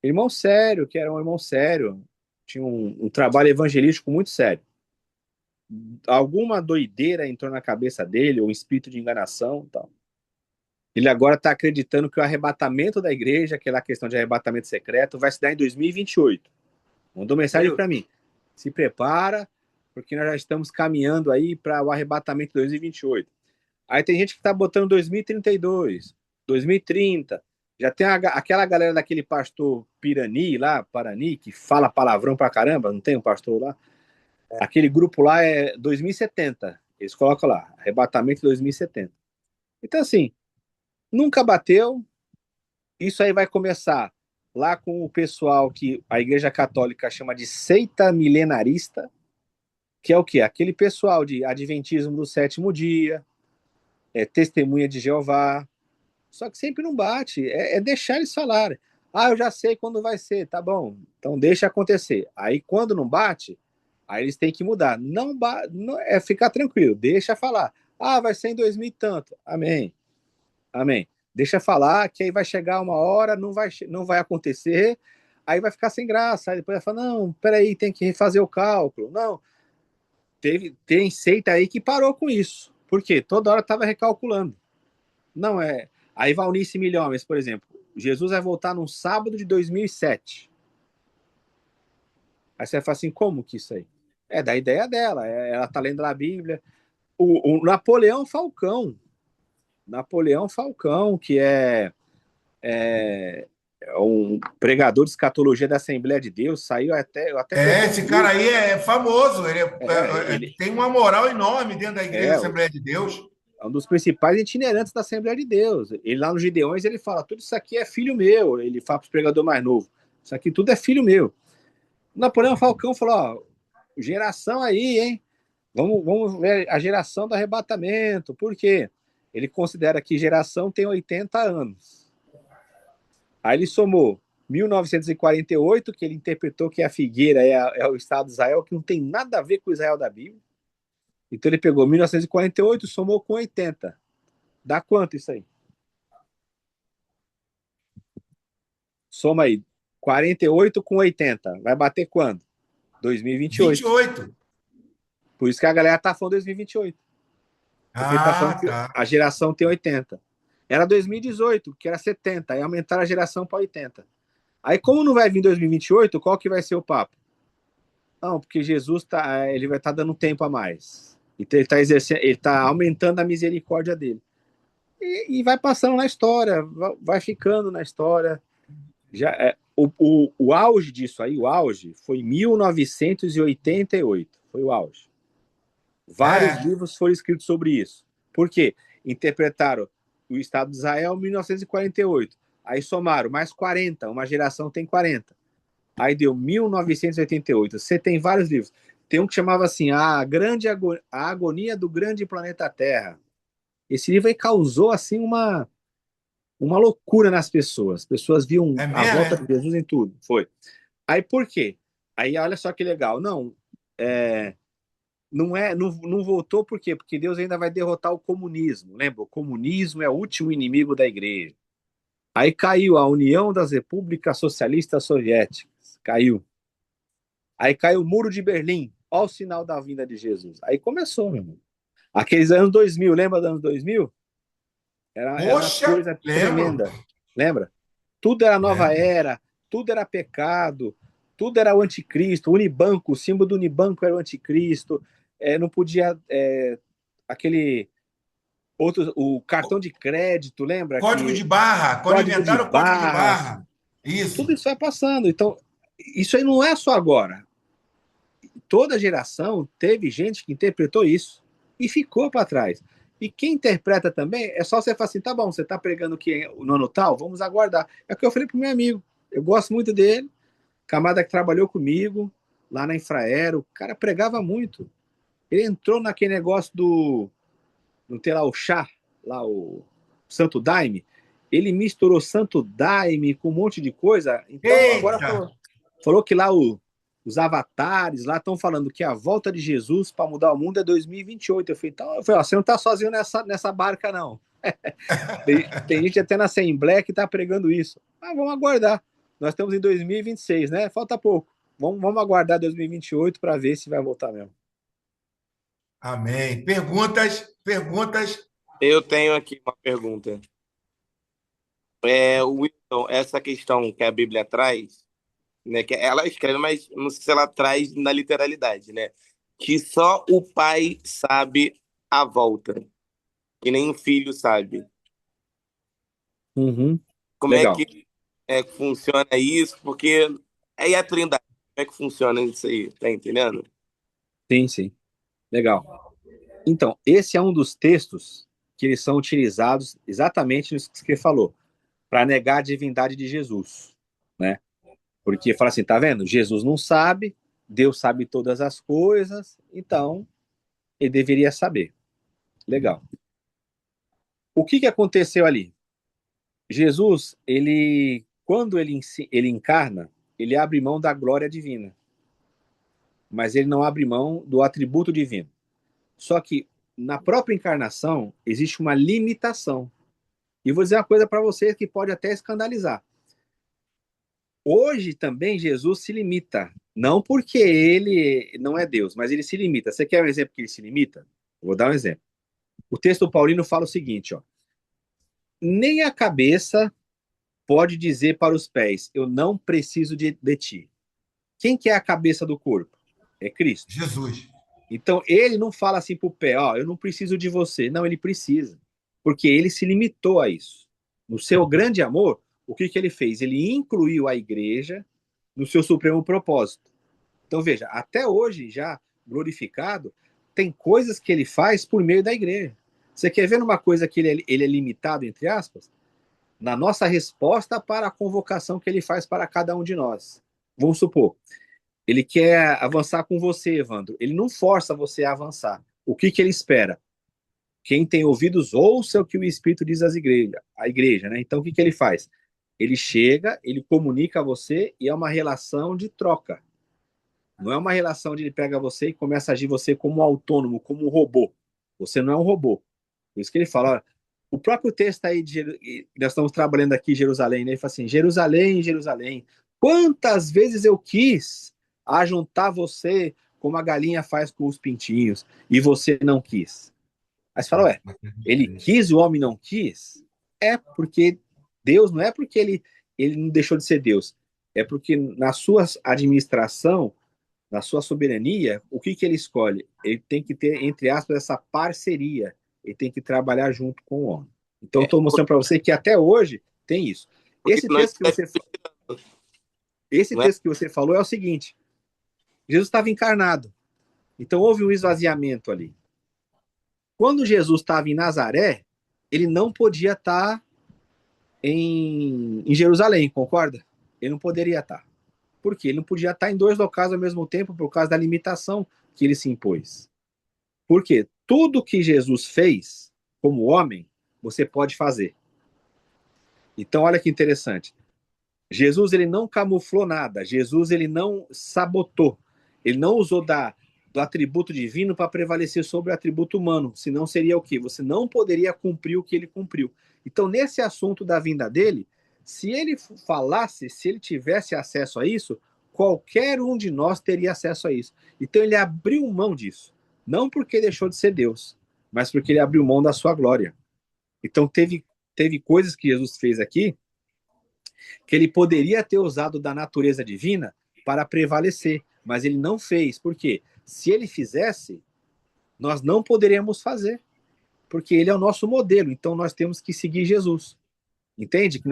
Irmão sério, que era um irmão sério, tinha um trabalho evangelístico muito sério. Alguma doideira entrou na cabeça dele, ou um espírito de enganação, tal. Ele agora está acreditando que o arrebatamento da igreja, aquela questão de arrebatamento secreto, vai se dar em 2028. Mandou mensagem para mim: se prepara, porque nós já estamos caminhando aí para o arrebatamento de 2028. Aí tem gente que está botando 2032, 2030. Já tem aquela galera daquele pastor Pirani lá, Parani, que fala palavrão pra caramba, não tem um pastor lá? Aquele grupo lá é 2070. Eles colocam lá, arrebatamento 2070. Então, assim, nunca bateu. Isso aí vai começar lá com o pessoal que a Igreja Católica chama de seita milenarista, que é o quê? Aquele pessoal de adventismo do sétimo dia, testemunha de Jeová. Só que sempre não bate. Deixar eles falarem. Ah, eu já sei quando vai ser. Tá bom, então deixa acontecer. Aí quando não bate, aí eles têm que mudar. Não é ficar tranquilo, deixa falar. Ah, vai ser em 2000 e tanto. Amém. Amém. Deixa falar que aí vai chegar uma hora, não vai acontecer, aí vai ficar sem graça. Aí depois vai falar: não, peraí, tem que refazer o cálculo. Não, tem seita aí que parou com isso. Por quê? Toda hora estava recalculando. Não é. Aí Valnice Milhomens, por exemplo, Jesus vai voltar num sábado de 2007. Aí você vai falar assim: como que isso aí? É da ideia dela, ela tá lendo lá a Bíblia. O Napoleão Falcão, que é um pregador de escatologia da Assembleia de Deus, saiu até, eu até peguei um Esse cara livro. aí é famoso, Ele tem uma moral enorme dentro da Igreja é, Assembleia de Deus. é um dos principais itinerantes da Assembleia de Deus. Ele lá no Gideões, ele fala: tudo isso aqui é filho meu. Ele fala para os pregadores mais novos: isso aqui tudo é filho meu. O Napoleão Falcão falou: ó, geração aí, hein? Vamos ver a geração do arrebatamento. Por quê? Ele considera que geração tem 80 anos. Aí ele somou 1948, que ele interpretou que a figueira é o Estado de Israel, que não tem nada a ver com o Israel da Bíblia. Então ele pegou 1948, somou com 80. Dá quanto isso aí? Soma aí. 48 com 80. Vai bater quando? 2028. 28. Por isso que a galera tá falando 2028. Porque ele tá falando que Tá. a geração tem 80. Era 2018, que era 70. Aí aumentaram a geração para 80. Aí, como não vai vir 2028, qual que vai ser o papo? Não, porque Jesus ele vai estar dando tempo a mais. Então ele está exercendo, ele está aumentando a misericórdia dele. E vai passando na história, vai ficando na história. Já o auge disso aí, o auge, foi 1988. Foi o auge. Vários livros foram escritos sobre isso. Por quê? Interpretaram o Estado de Israel em 1948. Aí somaram mais 40, uma geração tem 40. Aí deu 1988. Você tem vários livros. Tem um que chamava assim, a agonia do grande planeta Terra. Esse livro aí causou assim uma loucura nas pessoas. As pessoas viam a volta de Jesus em tudo. Foi. Aí por quê? Aí olha só que legal. Não voltou por quê? Porque Deus ainda vai derrotar o comunismo. Lembra? O comunismo é o último inimigo da igreja. Aí caiu a União das Repúblicas Socialistas Soviéticas. Caiu. Aí caiu o Muro de Berlim. Olha o sinal da vinda de Jesus. Aí começou, meu irmão. Aqueles anos 2000, lembra dos anos 2000? Era uma coisa tremenda. Lembra? Tudo era nova era, tudo era pecado, tudo era o anticristo. O Unibanco, o símbolo do Unibanco era o anticristo. Não podia... aquele... outro, o cartão de crédito, lembra? Código de barra. Quando inventaram o código de barra. Isso. Tudo isso vai passando. Então, isso aí não é só agora. Toda geração teve gente que interpretou isso e ficou para trás. E quem interpreta também, é só você falar assim, tá bom, você tá pregando que no ano tal, vamos aguardar. É o que eu falei pro meu amigo. Eu gosto muito dele, camada que trabalhou comigo lá na Infraero, o cara pregava muito. Ele entrou naquele negócio não tem lá o chá, lá o Santo Daime, ele misturou Santo Daime com um monte de coisa. Então agora falou que lá os avatares lá estão falando que a volta de Jesus para mudar o mundo é 2028. Eu falei, então, você não está sozinho nessa barca, não. tem gente até na Assembleia que está pregando isso. Vamos aguardar. Nós estamos em 2026, né? Falta pouco. Vamos aguardar 2028 para ver se vai voltar mesmo. Amém. Perguntas? Eu tenho aqui uma pergunta. Wilson, essa questão que a Bíblia traz, né, que ela escreve, mas não sei se ela traz na literalidade, né? Que só o pai sabe a volta, que nem o filho sabe. Uhum. Como Legal. é que funciona isso? Porque aí a Trindade, como é que funciona isso aí? Tá entendendo? Sim. Legal. Então, esse é um dos textos que eles são utilizados exatamente nisso que você falou, para negar a divindade de Jesus, né? Porque fala assim, tá vendo? Jesus não sabe, Deus sabe todas as coisas, então ele deveria saber. Legal. O que aconteceu ali? Jesus, quando ele encarna, ele abre mão da glória divina, mas ele não abre mão do atributo divino. Só que na própria encarnação existe uma limitação. E vou dizer uma coisa para vocês que pode até escandalizar. Hoje também Jesus se limita, não porque ele não é Deus, mas ele se limita. Você quer um exemplo que ele se limita? Vou dar um exemplo. O texto paulino fala o seguinte, ó: nem a cabeça pode dizer para os pés, eu não preciso de ti. Quem que é a cabeça do corpo? É Cristo. Jesus. Então ele não fala assim para o pé, eu não preciso de você. Não, ele precisa, porque ele se limitou a isso. No seu grande amor, o que ele fez? Ele incluiu a igreja no seu supremo propósito. Então veja, até hoje já glorificado, tem coisas que ele faz por meio da igreja. Você quer ver uma coisa que ele é limitado, entre aspas? Na nossa resposta para a convocação que ele faz para cada um de nós. Vamos supor, ele quer avançar com você, Evandro. Ele não força você a avançar. O que ele espera? Quem tem ouvidos, ouça o que o Espírito diz à igreja, né? Então, o que ele faz? Ele chega, ele comunica a você e é uma relação de troca. Não é uma relação de ele pega você e começa a agir você como um autônomo, como um robô. Você não é um robô. Por isso que ele fala, olha, o próprio texto aí, nós estamos trabalhando aqui em Jerusalém, né? Ele fala assim, Jerusalém, Jerusalém, quantas vezes eu quis ajuntar você como a galinha faz com os pintinhos, e você não quis. Aí você fala, ué, ele quis e o homem não quis? É porque Deus, não é porque ele não deixou de ser Deus, é porque na sua administração, na sua soberania, o que ele escolhe? Ele tem que ter, entre aspas, essa parceria. Ele tem que trabalhar junto com o homem. Então, estou mostrando para você que até hoje tem isso. Esse texto que você falou é o seguinte: Jesus estava encarnado. Então, houve um esvaziamento ali. Quando Jesus estava em Nazaré, ele não podia estar em Jerusalém, concorda? Ele não poderia estar. Por quê? Ele não podia estar em dois locais ao mesmo tempo por causa da limitação que ele se impôs. Por quê? Tudo que Jesus fez como homem, você pode fazer. Então, olha que interessante. Jesus, ele não camuflou nada. Jesus, ele não sabotou. Ele não usou do atributo divino para prevalecer sobre o atributo humano. Senão seria o quê? Você não poderia cumprir o que ele cumpriu. Então, nesse assunto da vinda dele, se ele falasse, se ele tivesse acesso a isso, qualquer um de nós teria acesso a isso. Então, ele abriu mão disso. Não porque deixou de ser Deus, mas porque ele abriu mão da sua glória. Então, teve coisas que Jesus fez aqui que ele poderia ter usado da natureza divina para prevalecer, mas ele não fez. Por quê? Se ele fizesse, nós não poderíamos fazer, porque ele é o nosso modelo, então nós temos que seguir Jesus. Entende?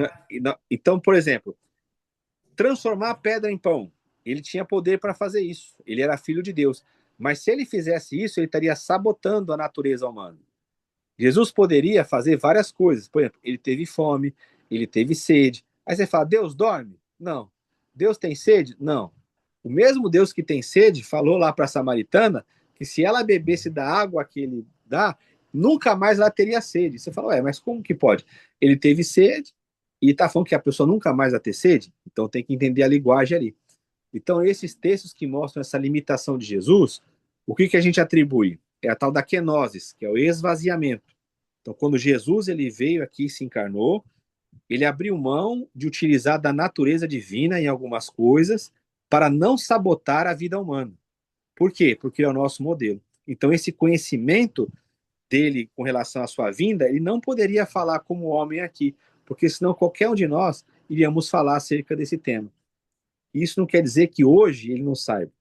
Então, por exemplo, transformar a pedra em pão, ele tinha poder para fazer isso, ele era filho de Deus, mas se ele fizesse isso, ele estaria sabotando a natureza humana. Jesus poderia fazer várias coisas, por exemplo, ele teve fome, ele teve sede. Aí você fala, Deus dorme? Não. Deus tem sede? Não. O mesmo Deus que tem sede falou lá para a samaritana que se ela bebesse da água que ele dá, nunca mais ela teria sede. Você fala, mas como que pode? Ele teve sede e está falando que a pessoa nunca mais vai ter sede? Então tem que entender a linguagem ali. Então esses textos que mostram essa limitação de Jesus, o que a gente atribui? É a tal da kenosis, que é o esvaziamento. Então quando Jesus ele veio aqui e se encarnou, ele abriu mão de utilizar da natureza divina em algumas coisas para não sabotar a vida humana. Por quê? Porque ele é o nosso modelo. Então, esse conhecimento dele com relação à sua vinda, ele não poderia falar como homem aqui, porque senão qualquer um de nós iríamos falar acerca desse tema. Isso não quer dizer que hoje ele não saiba,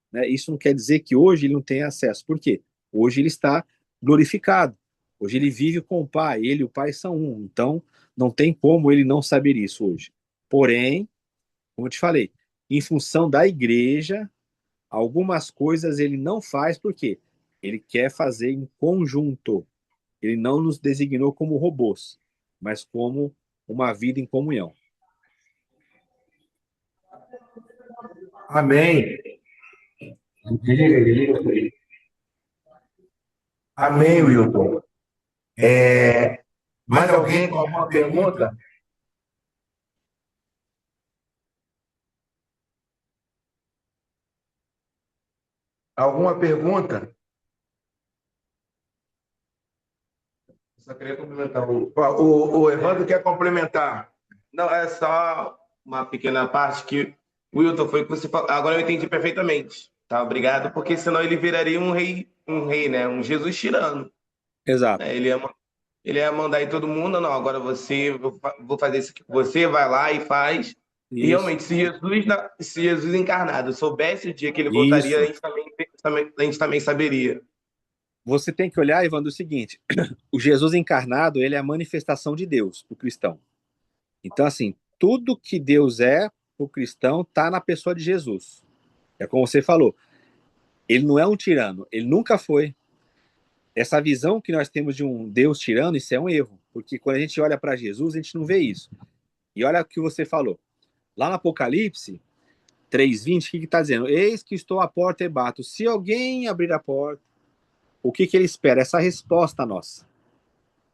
né? Isso não quer dizer que hoje ele não tenha acesso. Por quê? Hoje ele está glorificado. Hoje ele vive com o Pai, ele e o Pai são um. Então, não tem como ele não saber isso hoje. Porém, como eu te falei, em função da igreja, algumas coisas ele não faz porque ele quer fazer em conjunto. Ele não nos designou como robôs, mas como uma vida em comunhão. Amém. Amém, Wilton. Mais alguém com alguma pergunta? Alguma pergunta? Só queria complementar O Evandro quer complementar. Não, é só uma pequena parte que o Wilton foi o que você falou. Agora eu entendi perfeitamente. Tá, obrigado, porque senão ele viraria um rei, né? Um Jesus tirano. Exato. Ele ia mandar em todo mundo, não, agora vou fazer isso aqui. Você vai lá e faz. E Isso. realmente, se Jesus encarnado soubesse o dia que ele Isso. voltaria, a gente também saberia. Você tem que olhar, Evandro, o seguinte: o Jesus encarnado, ele é a manifestação de Deus para o cristão. Então, assim, tudo que Deus é, o cristão, está na pessoa de Jesus. É como você falou, ele não é um tirano, ele nunca foi. Essa visão que nós temos de um Deus tirano, isso é um erro, porque quando a gente olha para Jesus, a gente não vê isso. E olha o que você falou. Lá no Apocalipse 3:20, o que está dizendo? Eis que estou à porta e bato. Se alguém abrir a porta, o que ele espera? Essa resposta nossa.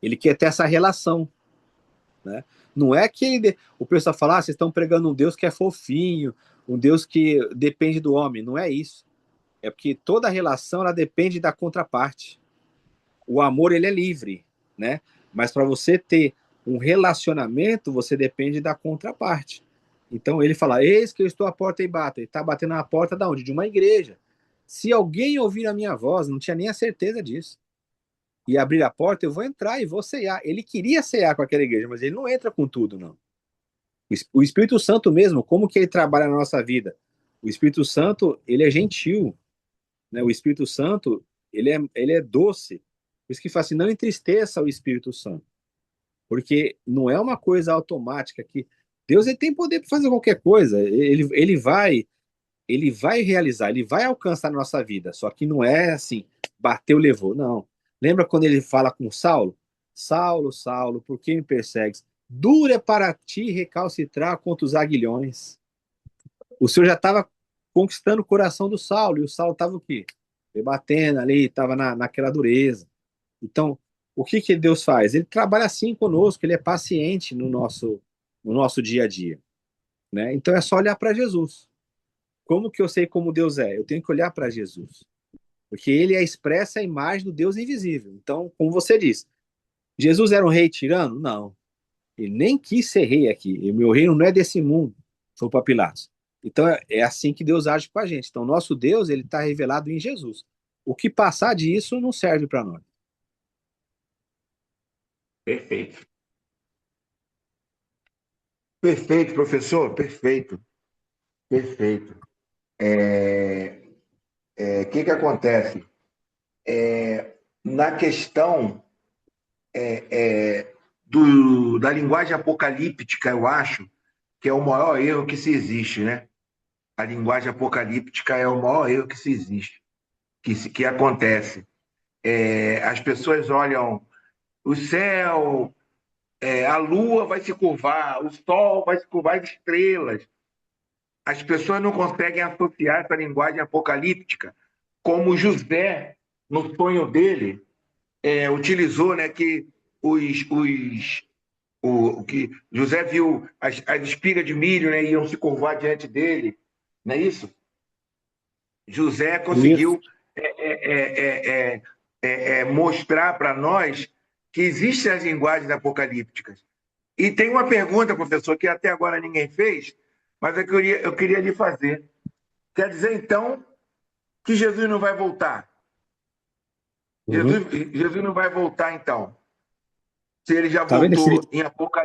Ele quer ter essa relação, né? Não é que o pessoal fala, vocês estão pregando um Deus que é fofinho, um Deus que depende do homem. Não é isso. É porque toda relação ela depende da contraparte. O amor ele é livre, né? Mas para você ter um relacionamento, você depende da contraparte. Então ele fala, eis que eu estou à porta e bato. Ele está batendo na porta de onde? De uma igreja. Se alguém ouvir a minha voz, não tinha nem a certeza disso, e abrir a porta, eu vou entrar e vou ceiar. Ele queria ceiar com aquela igreja, mas ele não entra com tudo, não. O Espírito Santo mesmo, como que ele trabalha na nossa vida? O Espírito Santo, ele é gentil, né? O Espírito Santo, ele é doce. Por isso que fala assim, não entristeça o Espírito Santo. Porque não é uma coisa automática que Deus ele tem poder para fazer qualquer coisa. Ele vai realizar, ele vai alcançar na nossa vida. Só que não é assim, bateu, levou. Não. Lembra quando ele fala com Saulo? Saulo, Saulo, por que me persegues? Dura para ti recalcitrar contra os aguilhões. O Senhor já estava conquistando o coração do Saulo, e o Saulo estava o quê? Debatendo ali, estava naquela dureza. Então, o que Deus faz? Ele trabalha assim conosco, ele é paciente no nosso dia a dia, né? Então é só olhar para Jesus. Como que eu sei como Deus é? Eu tenho que olhar para Jesus, porque ele expressa a imagem do Deus invisível. Então, como você disse, Jesus era um rei tirano? Não. Ele nem quis ser rei aqui. E o meu reino não é desse mundo, foi para Pilatos. Então, é assim que Deus age com a gente. Então, nosso Deus, ele está revelado em Jesus. O que passar disso não serve para nós. Perfeito. Perfeito, professor, perfeito, perfeito. Que acontece? Na questão da linguagem apocalíptica, eu acho que é o maior erro que se existe, né? A linguagem apocalíptica é o maior erro que se existe, que acontece. As pessoas olham o céu, a lua vai se curvar, o sol vai se curvar, as estrelas. As pessoas não conseguem associar essa linguagem apocalíptica como José, no sonho dele, utilizou, né, que que José viu as espigas de milho, né, iam se curvar diante dele, não é isso? José Isso. conseguiu mostrar para nós que existem as linguagens apocalípticas. E tem uma pergunta, professor, que até agora ninguém fez, mas eu queria lhe fazer. Quer dizer, então, que Jesus não vai voltar? Uhum. Jesus não vai voltar, então. Se ele já Tá vendo esse voltou vídeo?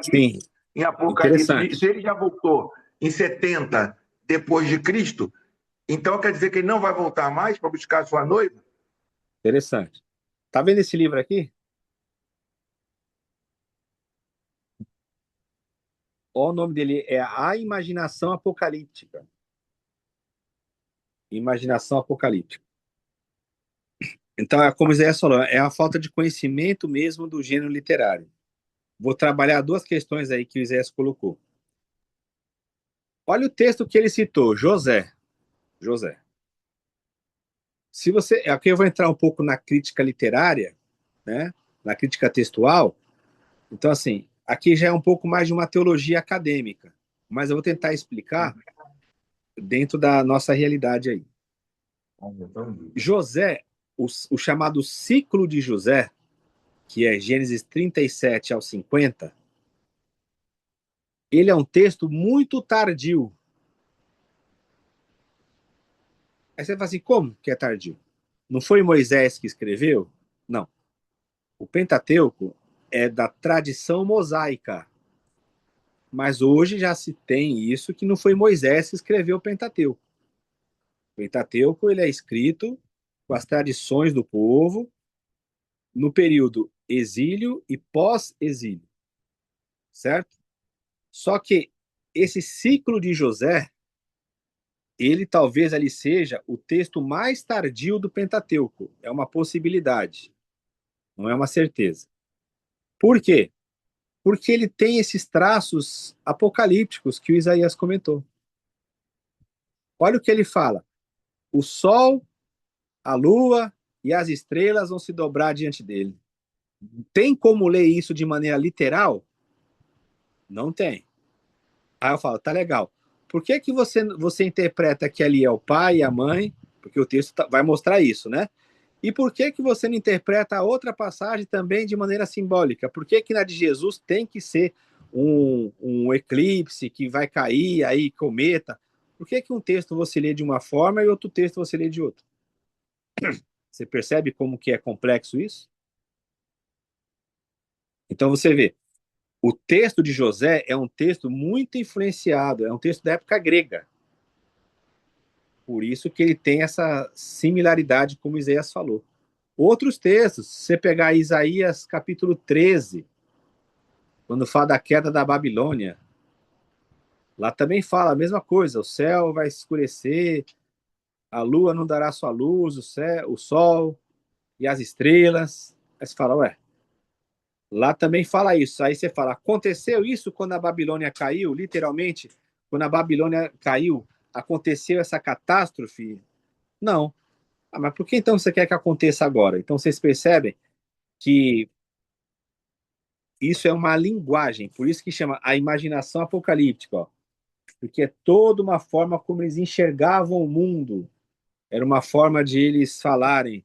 Sim, em Apocalipse, interessante. se ele já voltou em 70 depois de Cristo, então quer dizer que ele não vai voltar mais para buscar a sua noiva? Interessante. Tá vendo esse livro aqui? Ó, o nome dele é A Imaginação Apocalíptica. Imaginação Apocalíptica. Então, é como Isaías falou, é a falta de conhecimento mesmo do gênero literário. Vou trabalhar duas questões aí que o Isaías colocou. Olha o texto que ele citou, José. José. Se você, aqui eu vou entrar um pouco na crítica literária, né? Na crítica textual. Então, assim, aqui já é um pouco mais de uma teologia acadêmica, mas eu vou tentar explicar dentro da nossa realidade aí. José, o chamado ciclo de José, que é Gênesis 37 ao 50, ele é um texto muito tardio. Aí você fala assim, como que é tardio? Não foi Moisés que escreveu? Não. O Pentateuco é da tradição mosaica. Mas hoje já se tem isso que não foi Moisés que escreveu o Pentateuco. O Pentateuco ele é escrito com as tradições do povo no período exílio e pós-exílio, certo? Só que esse ciclo de José, ele talvez ali seja o texto mais tardio do Pentateuco. É uma possibilidade, não é uma certeza. Por quê? Porque ele tem esses traços apocalípticos que o Isaías comentou. Olha o que ele fala. O sol, a lua e as estrelas vão se dobrar diante dele. Tem como ler isso de maneira literal? Não tem. Aí eu falo, tá legal. Por que que você interpreta que ali é o pai e a mãe? Porque o texto vai mostrar isso, né? E por que que você não interpreta a outra passagem também de maneira simbólica? Por que que na de Jesus tem que ser um eclipse que vai cair, aí cometa? Por que que um texto você lê de uma forma e outro texto você lê de outra? Você percebe como que é complexo isso? Então você vê, o texto de José é um texto muito influenciado, é um texto da época grega. Por isso que ele tem essa similaridade, como Isaías falou. Outros textos, se você pegar Isaías capítulo 13, quando fala da queda da Babilônia, lá também fala a mesma coisa, o céu vai escurecer, a lua não dará sua luz, o sol e as estrelas. Aí você fala, ué, lá também fala isso. Aí você fala, aconteceu isso quando a Babilônia caiu, literalmente, quando a Babilônia caiu, aconteceu essa catástrofe? Não. Ah, mas por que então você quer que aconteça agora? Então vocês percebem que isso é uma linguagem, por isso que chama a imaginação apocalíptica, ó, porque é toda uma forma como eles enxergavam o mundo, era uma forma de eles falarem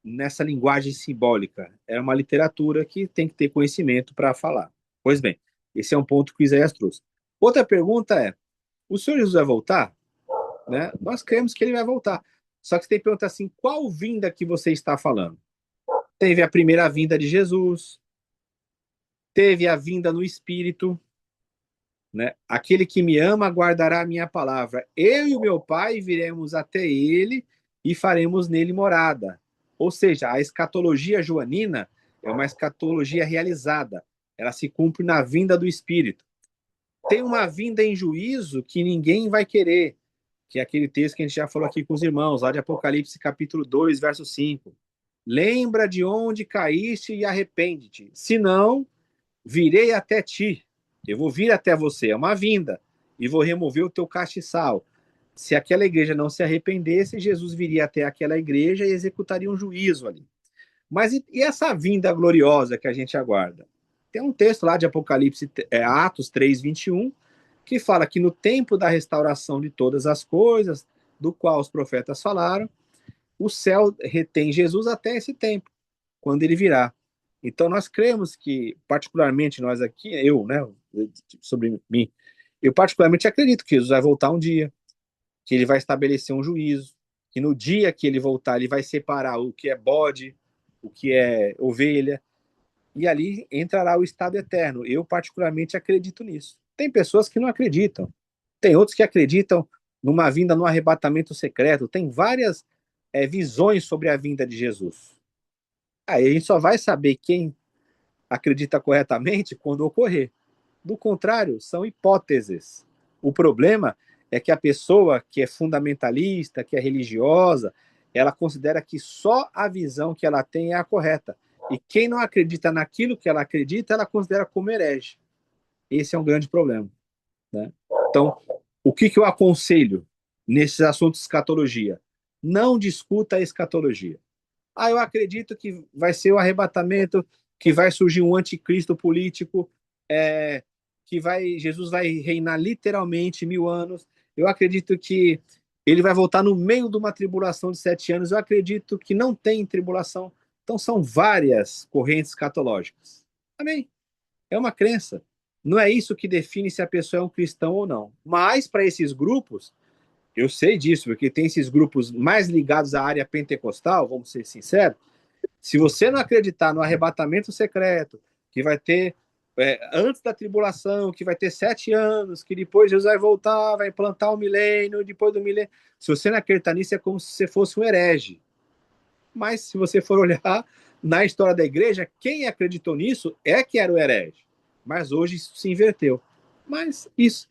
nessa linguagem simbólica, era uma literatura que tem que ter conhecimento para falar. Pois bem, esse é um ponto que o Isaías trouxe. Outra pergunta é, o Senhor Jesus vai voltar? Né? Nós cremos que ele vai voltar, só que você tem que perguntar assim, qual vinda que você está falando? Teve a primeira vinda de Jesus, teve a vinda no Espírito, né? Aquele que me ama guardará a minha palavra. Eu e o meu Pai viremos até ele e faremos nele morada. Ou seja, a escatologia joanina é uma escatologia realizada. Ela se cumpre na vinda do Espírito. Tem uma vinda em juízo que ninguém vai querer, que é aquele texto que a gente já falou aqui com os irmãos, lá de Apocalipse capítulo 2, verso 5. Lembra de onde caíste e arrepende-te. Senão, virei até ti. Eu vou vir até você, é uma vinda, e vou remover o teu castiçal. Se aquela igreja não se arrependesse, Jesus viria até aquela igreja e executaria um juízo ali. Mas e essa vinda gloriosa que a gente aguarda? Tem um texto lá de Apocalipse, Atos 3, 21, que fala que no tempo da restauração de todas as coisas, do qual os profetas falaram, o céu retém Jesus até esse tempo, quando ele virá. Então nós cremos que, particularmente nós aqui, eu, né, sobre mim, eu particularmente acredito que Jesus vai voltar um dia, que ele vai estabelecer um juízo, que no dia que ele voltar, ele vai separar o que é bode, o que é ovelha, e ali entrará o estado eterno. Eu particularmente acredito nisso. Tem pessoas que não acreditam, tem outros que acreditam numa vinda no arrebatamento secreto, tem várias visões sobre a vinda de Jesus. Aí a gente só vai saber quem acredita corretamente quando ocorrer. Do contrário, são hipóteses. O problema é que a pessoa que é fundamentalista, que é religiosa, ela considera que só a visão que ela tem é a correta. E quem não acredita naquilo que ela acredita, ela considera como herege. Esse é um grande problema, né? Então, o que eu aconselho nesses assuntos de escatologia? Não discuta a escatologia. Ah, eu acredito que vai ser o arrebatamento, que vai surgir um anticristo político, que Jesus vai reinar literalmente 1000 anos. Eu acredito que ele vai voltar no meio de uma tribulação de 7 anos. Eu acredito que não tem tribulação. Então são várias correntes escatológicas. Amém? É uma crença. Não é isso que define se a pessoa é um cristão ou não. Mas para esses grupos, eu sei disso, porque tem esses grupos mais ligados à área pentecostal, vamos ser sinceros. Se você não acreditar no arrebatamento secreto, que vai ter antes da tribulação, que vai ter 7 anos, que depois Jesus vai voltar, vai implantar o milênio, depois do milênio. Se você não acreditar nisso, é como se você fosse um herege. Mas se você for olhar na história da igreja, quem acreditou nisso é que era o herege. Mas hoje isso se inverteu. Mas isso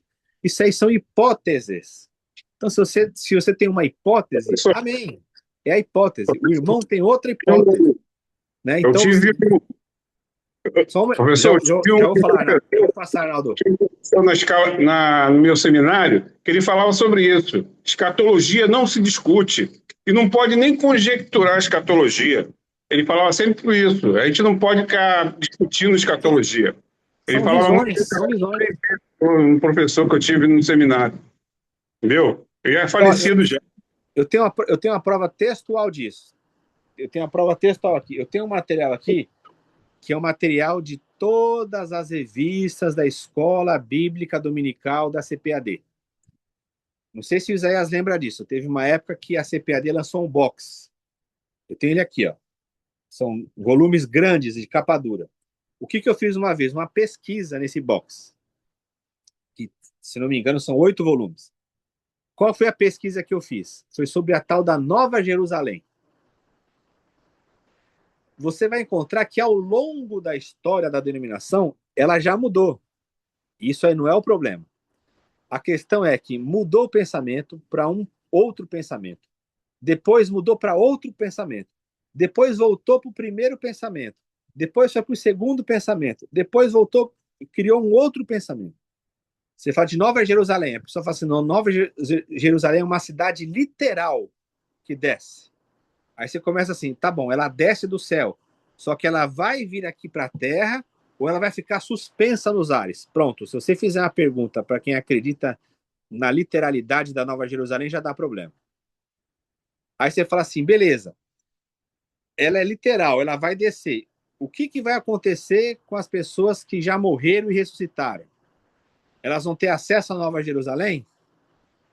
aí são hipóteses. Então, se você tem uma hipótese, amém. É a hipótese. O irmão tem outra hipótese. Né? Então, professor, já vou falar, né? Eu vou passar, Arnaldo. No meu seminário, que ele falava sobre isso. Escatologia não se discute. e não pode nem conjecturar a escatologia. Ele falava sempre isso. A gente não pode ficar discutindo escatologia. Ele São falava muito visões, são visões. um professor que eu tive no seminário. Entendeu? Ele é falecido já. Eu tenho uma prova textual disso. Eu tenho a prova textual aqui. Eu tenho um material aqui, que é o material de todas as revistas da Escola Bíblica Dominical da CPAD. Não sei se o Isaías lembra disso. Teve uma época que a CPAD lançou um box. Eu tenho ele aqui, ó. São volumes grandes de capa dura. O que eu fiz uma vez? Uma pesquisa nesse box. Que, se não me engano, são 8 volumes. Qual foi a pesquisa que eu fiz? Foi sobre a tal da Nova Jerusalém. Você vai encontrar que ao longo da história da denominação, ela já mudou. Isso aí não é o problema. A questão é que mudou o pensamento para um outro pensamento. Depois mudou para outro pensamento. Depois voltou para o primeiro pensamento. Depois foi para o segundo pensamento. Depois voltou e criou um outro pensamento. Você fala de Nova Jerusalém. A pessoa fala assim, não, Nova Jerusalém é uma cidade literal que desce. Aí você começa assim, tá bom, ela desce do céu, só que ela vai vir aqui para a terra ou ela vai ficar suspensa nos ares? Pronto, se você fizer uma pergunta para quem acredita na literalidade da Nova Jerusalém, já dá problema. Aí você fala assim, beleza, ela é literal, ela vai descer. O que vai acontecer com as pessoas que já morreram e ressuscitaram? Elas vão ter acesso à Nova Jerusalém?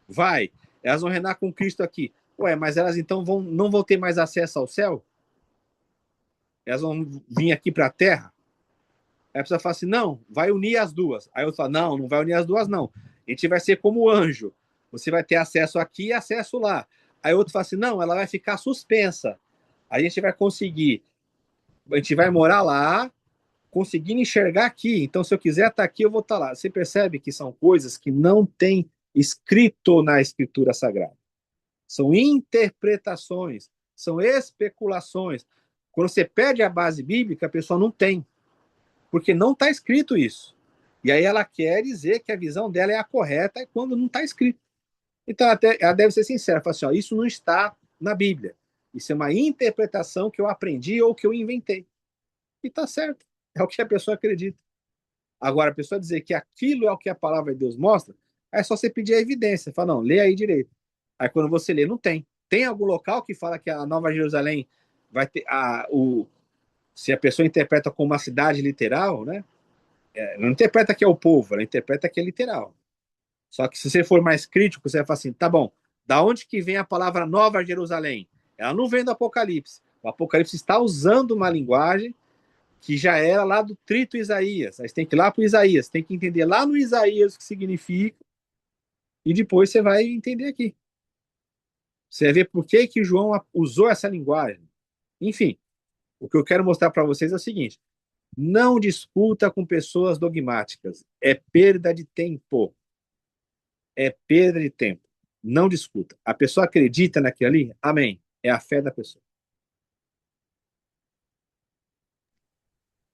Vai. Elas vão reinar com Cristo aqui. Ué, mas elas então não vão ter mais acesso ao céu? Elas vão vir aqui para a terra? Aí a pessoa fala assim, não, vai unir as duas. Aí eu falo, não vai unir as duas, não. A gente vai ser como anjo. Você vai ter acesso aqui e acesso lá. Aí outro fala assim, não, ela vai ficar suspensa. A gente vai conseguir, a gente vai morar lá, conseguindo enxergar aqui. Então, se eu quiser estar aqui, eu vou estar lá. Você percebe que são coisas que não tem escrito na Escritura Sagrada. São interpretações, são especulações. Quando você perde a base bíblica, a pessoa não tem. Porque não está escrito isso. E aí ela quer dizer que a visão dela é a correta quando não está escrito. Então ela deve ser sincera, fala assim, ó, isso não está na Bíblia. Isso é uma interpretação que eu aprendi ou que eu inventei. E está certo. É o que a pessoa acredita. Agora, a pessoa dizer que aquilo é o que a palavra de Deus mostra, é só você pedir a evidência. Fala, não, lê aí direito. Aí quando você lê, não tem. Tem algum local que fala que a Nova Jerusalém vai ter se a pessoa interpreta como uma cidade literal, né? Não interpreta que é o povo, ela interpreta que é literal. Só que se você for mais crítico, você vai falar assim, tá bom, da onde que vem a palavra Nova Jerusalém? Ela não vem do Apocalipse. O Apocalipse está usando uma linguagem que já era lá do Trito Isaías. Aí você tem que ir lá para o Isaías, tem que entender lá no Isaías o que significa, e depois você vai entender aqui. Você vai ver por que João usou essa linguagem. Enfim, o que eu quero mostrar para vocês é o seguinte, não discuta com pessoas dogmáticas, é perda de tempo. É perda de tempo. Não discuta. A pessoa acredita naquilo ali? Amém. É a fé da pessoa.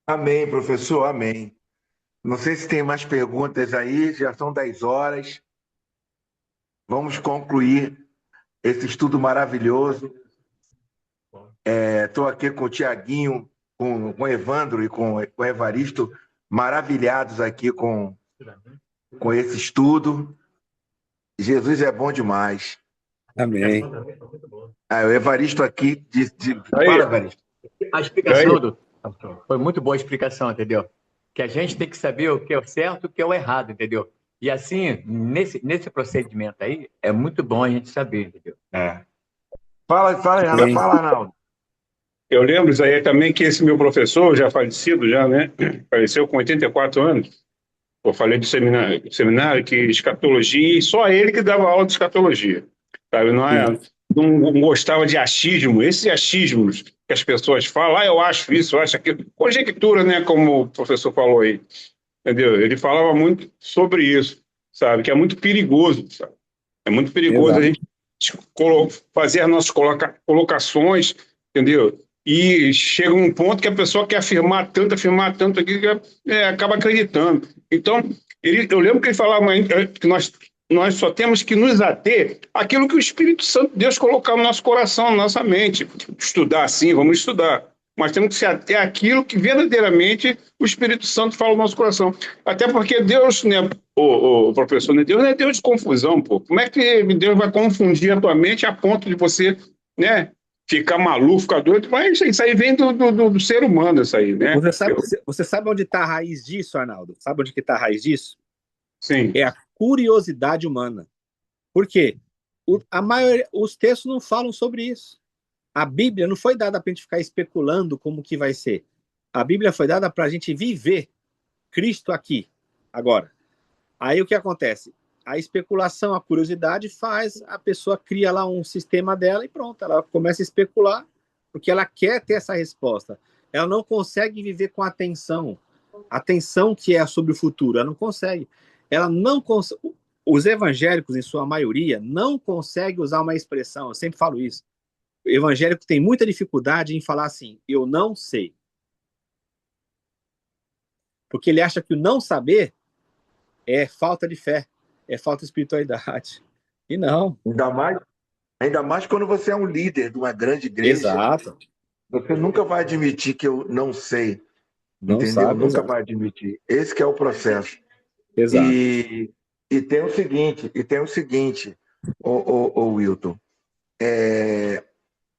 Amém, professor, amém. Não sei se tem mais perguntas aí, já são 10 horas. Vamos concluir esse estudo maravilhoso. Estou aqui com o Tiaguinho, com o Evandro e com o Evaristo, maravilhados aqui com esse estudo. Jesus é bom demais. Amém. O Evaristo aqui Fala, Evaristo. A explicação, doutor, foi muito boa a explicação, entendeu? Que a gente tem que saber o que é o certo e o que é o errado, entendeu? E assim, nesse procedimento aí, é muito bom a gente saber, entendeu? Fala, Arnaldo. Eu lembro, Zé, também que esse meu professor, já falecido, já, né? Faleceu com 84 anos. Eu falei do seminário que escatologia, e só ele que dava aula de escatologia. Sabe? Não gostava de achismo. Esses achismos que as pessoas falam, eu acho isso, eu acho aquilo. Conjectura, né? Como o professor falou aí. Entendeu? Ele falava muito sobre isso, sabe? Que é muito perigoso, sabe? É muito perigoso. Exato. A gente fazer as nossas colocações, entendeu? E chega um ponto que a pessoa quer afirmar tanto aqui, que acaba acreditando. Então, eu lembro que ele falava que nós nós só temos que nos ater àquilo que o Espírito Santo de Deus colocar no nosso coração, na nossa mente. Estudar, sim, vamos estudar. Mas temos que se ater àquilo que verdadeiramente o Espírito Santo fala no nosso coração. Até porque Deus, né, o professor, né, Deus não é Deus de confusão, pô. Como é que Deus vai confundir a tua mente a ponto de você, né, ficar maluco, ficar doido? Mas isso aí vem do ser humano, isso aí, né? Você sabe onde está a raiz disso, Arnaldo? Sabe onde que está a raiz disso? Sim. É a curiosidade humana. Por quê? Os textos não falam sobre isso. A Bíblia não foi dada para a gente ficar especulando como que vai ser. A Bíblia foi dada para a gente viver Cristo aqui, agora. Aí o que acontece? A especulação, a curiosidade faz, a pessoa cria lá um sistema dela e pronto, ela começa a especular porque ela quer ter essa resposta. Ela não consegue viver com atenção que é sobre o futuro, ela não consegue. Ela não consegue. Os evangélicos, em sua maioria, não conseguem usar uma expressão, eu sempre falo isso. O evangélico tem muita dificuldade em falar assim, eu não sei. Porque ele acha que o não saber é falta de fé, é falta de espiritualidade. E não. Ainda mais quando você é um líder de uma grande igreja. Exato. Você nunca vai admitir que eu não sei. Não entendeu? sabe, Nunca exato. vai admitir. Esse que é o processo. Exato. E tem o seguinte, o Wilton.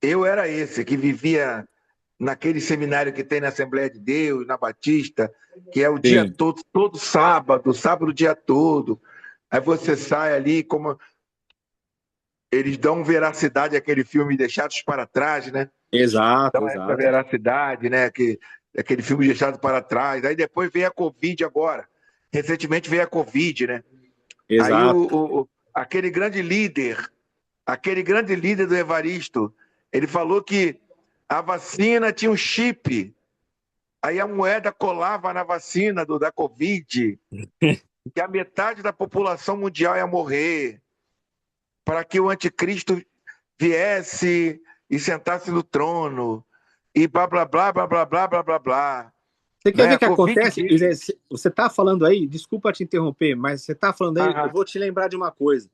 Eu era esse que vivia naquele seminário que tem na Assembleia de Deus, na Batista, que é o dia todo sábado o dia todo. Aí você sai ali, como eles dão veracidade àquele filme Deixados para Trás, né? Exato, Então, essa veracidade, né? Aquele filme Deixado para Trás. Aí depois veio a Covid agora. Recentemente veio a Covid, né? Exato. Aí aquele grande líder do Evaristo, ele falou que a vacina tinha um chip. Aí a moeda colava na vacina da Covid, que a metade da população mundial ia morrer, para que o anticristo viesse e sentasse no trono, e blá, blá, blá, blá, blá, blá, blá, blá, blá. Você quer ver o que acontece? Você está falando aí, desculpa te interromper, mas você está falando aí, eu vou te lembrar de uma coisa.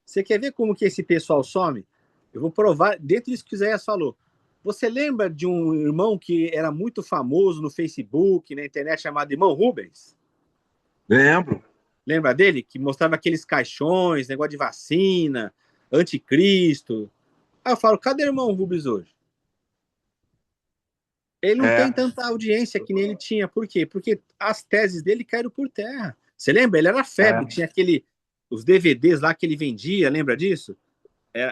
Você quer ver como que esse pessoal some? Eu vou provar, dentro disso que o Zéias falou. Você lembra de um irmão que era muito famoso no Facebook, na internet, chamado Irmão Rubens? Lembro. Lembra dele? Que mostrava aqueles caixões, negócio de vacina, anticristo. Aí eu falo, cadê o Irmão Rubens hoje? Ele não tem tanta audiência que nem ele tinha. Por quê? Porque as teses dele caíram por terra. Você lembra? Ele era febre, tinha os DVDs lá que ele vendia, lembra disso?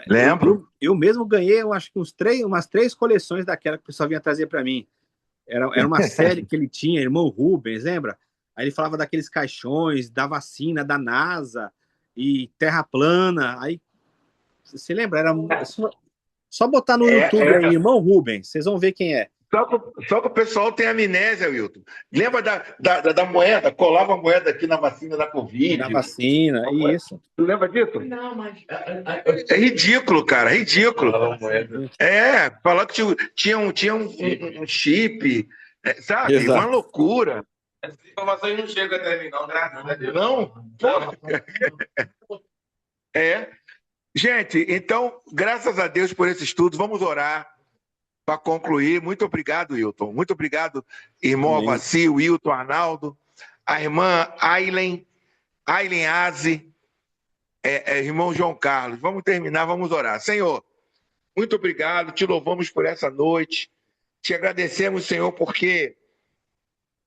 Lembro. Eu mesmo ganhei, eu acho que umas 3 coleções daquela que o pessoal vinha trazer para mim. Era uma série que ele tinha, Irmão Rubens, lembra? Aí ele falava daqueles caixões, da vacina, da NASA, e terra plana. Aí, você lembra? Era só botar no YouTube aí, Irmão Rubens, vocês vão ver quem é. Só que o pessoal tem amnésia, Wilton. Lembra da moeda? Colava a moeda aqui na vacina da Covid. Na vacina, isso. Tu lembra disso? Não, mas... É ridículo, cara, ridículo. Falar que tinha um chip, sabe? Exato. Uma loucura. Essas informações não chegam até mim, não, graças a Deus. Não? Gente, então, graças a Deus por esse estudo, vamos orar para concluir. Muito obrigado, Wilton. Muito obrigado, irmão Alvaci, Wilton, Arnaldo, a irmã Ailen Aze, irmão João Carlos. Vamos terminar, vamos orar. Senhor, muito obrigado, te louvamos por essa noite, te agradecemos, Senhor, porque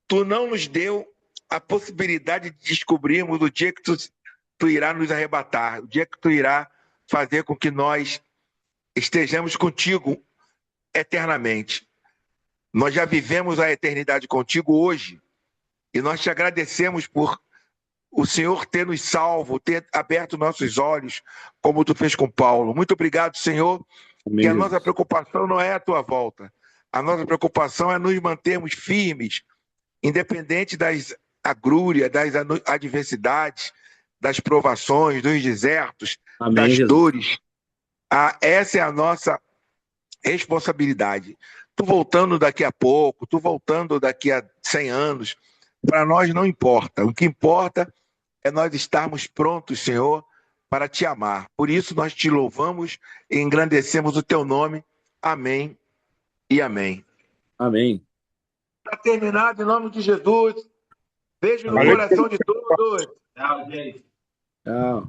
tu não nos deu a possibilidade de descobrirmos o dia que tu irá nos arrebatar, o dia que tu irá fazer com que nós estejamos contigo eternamente. Nós já vivemos a eternidade contigo hoje e nós te agradecemos por o Senhor ter nos salvo, ter aberto nossos olhos, como tu fez com Paulo. Muito obrigado, Senhor, que a nossa preocupação não é a tua volta. A nossa preocupação é nos mantermos firmes, independente das agrúrias, das adversidades, das provações, dos desertos, das dores. Essa é a nossa responsabilidade. Tu voltando daqui a pouco, tu voltando daqui a 100 anos, para nós não importa. O que importa é nós estarmos prontos, Senhor, para te amar. Por isso nós te louvamos e engrandecemos o teu nome. Amém e amém. Amém. Para terminar, em nome de Jesus, beijo no Valeu. coração de todos. Tchau, gente. Tchau.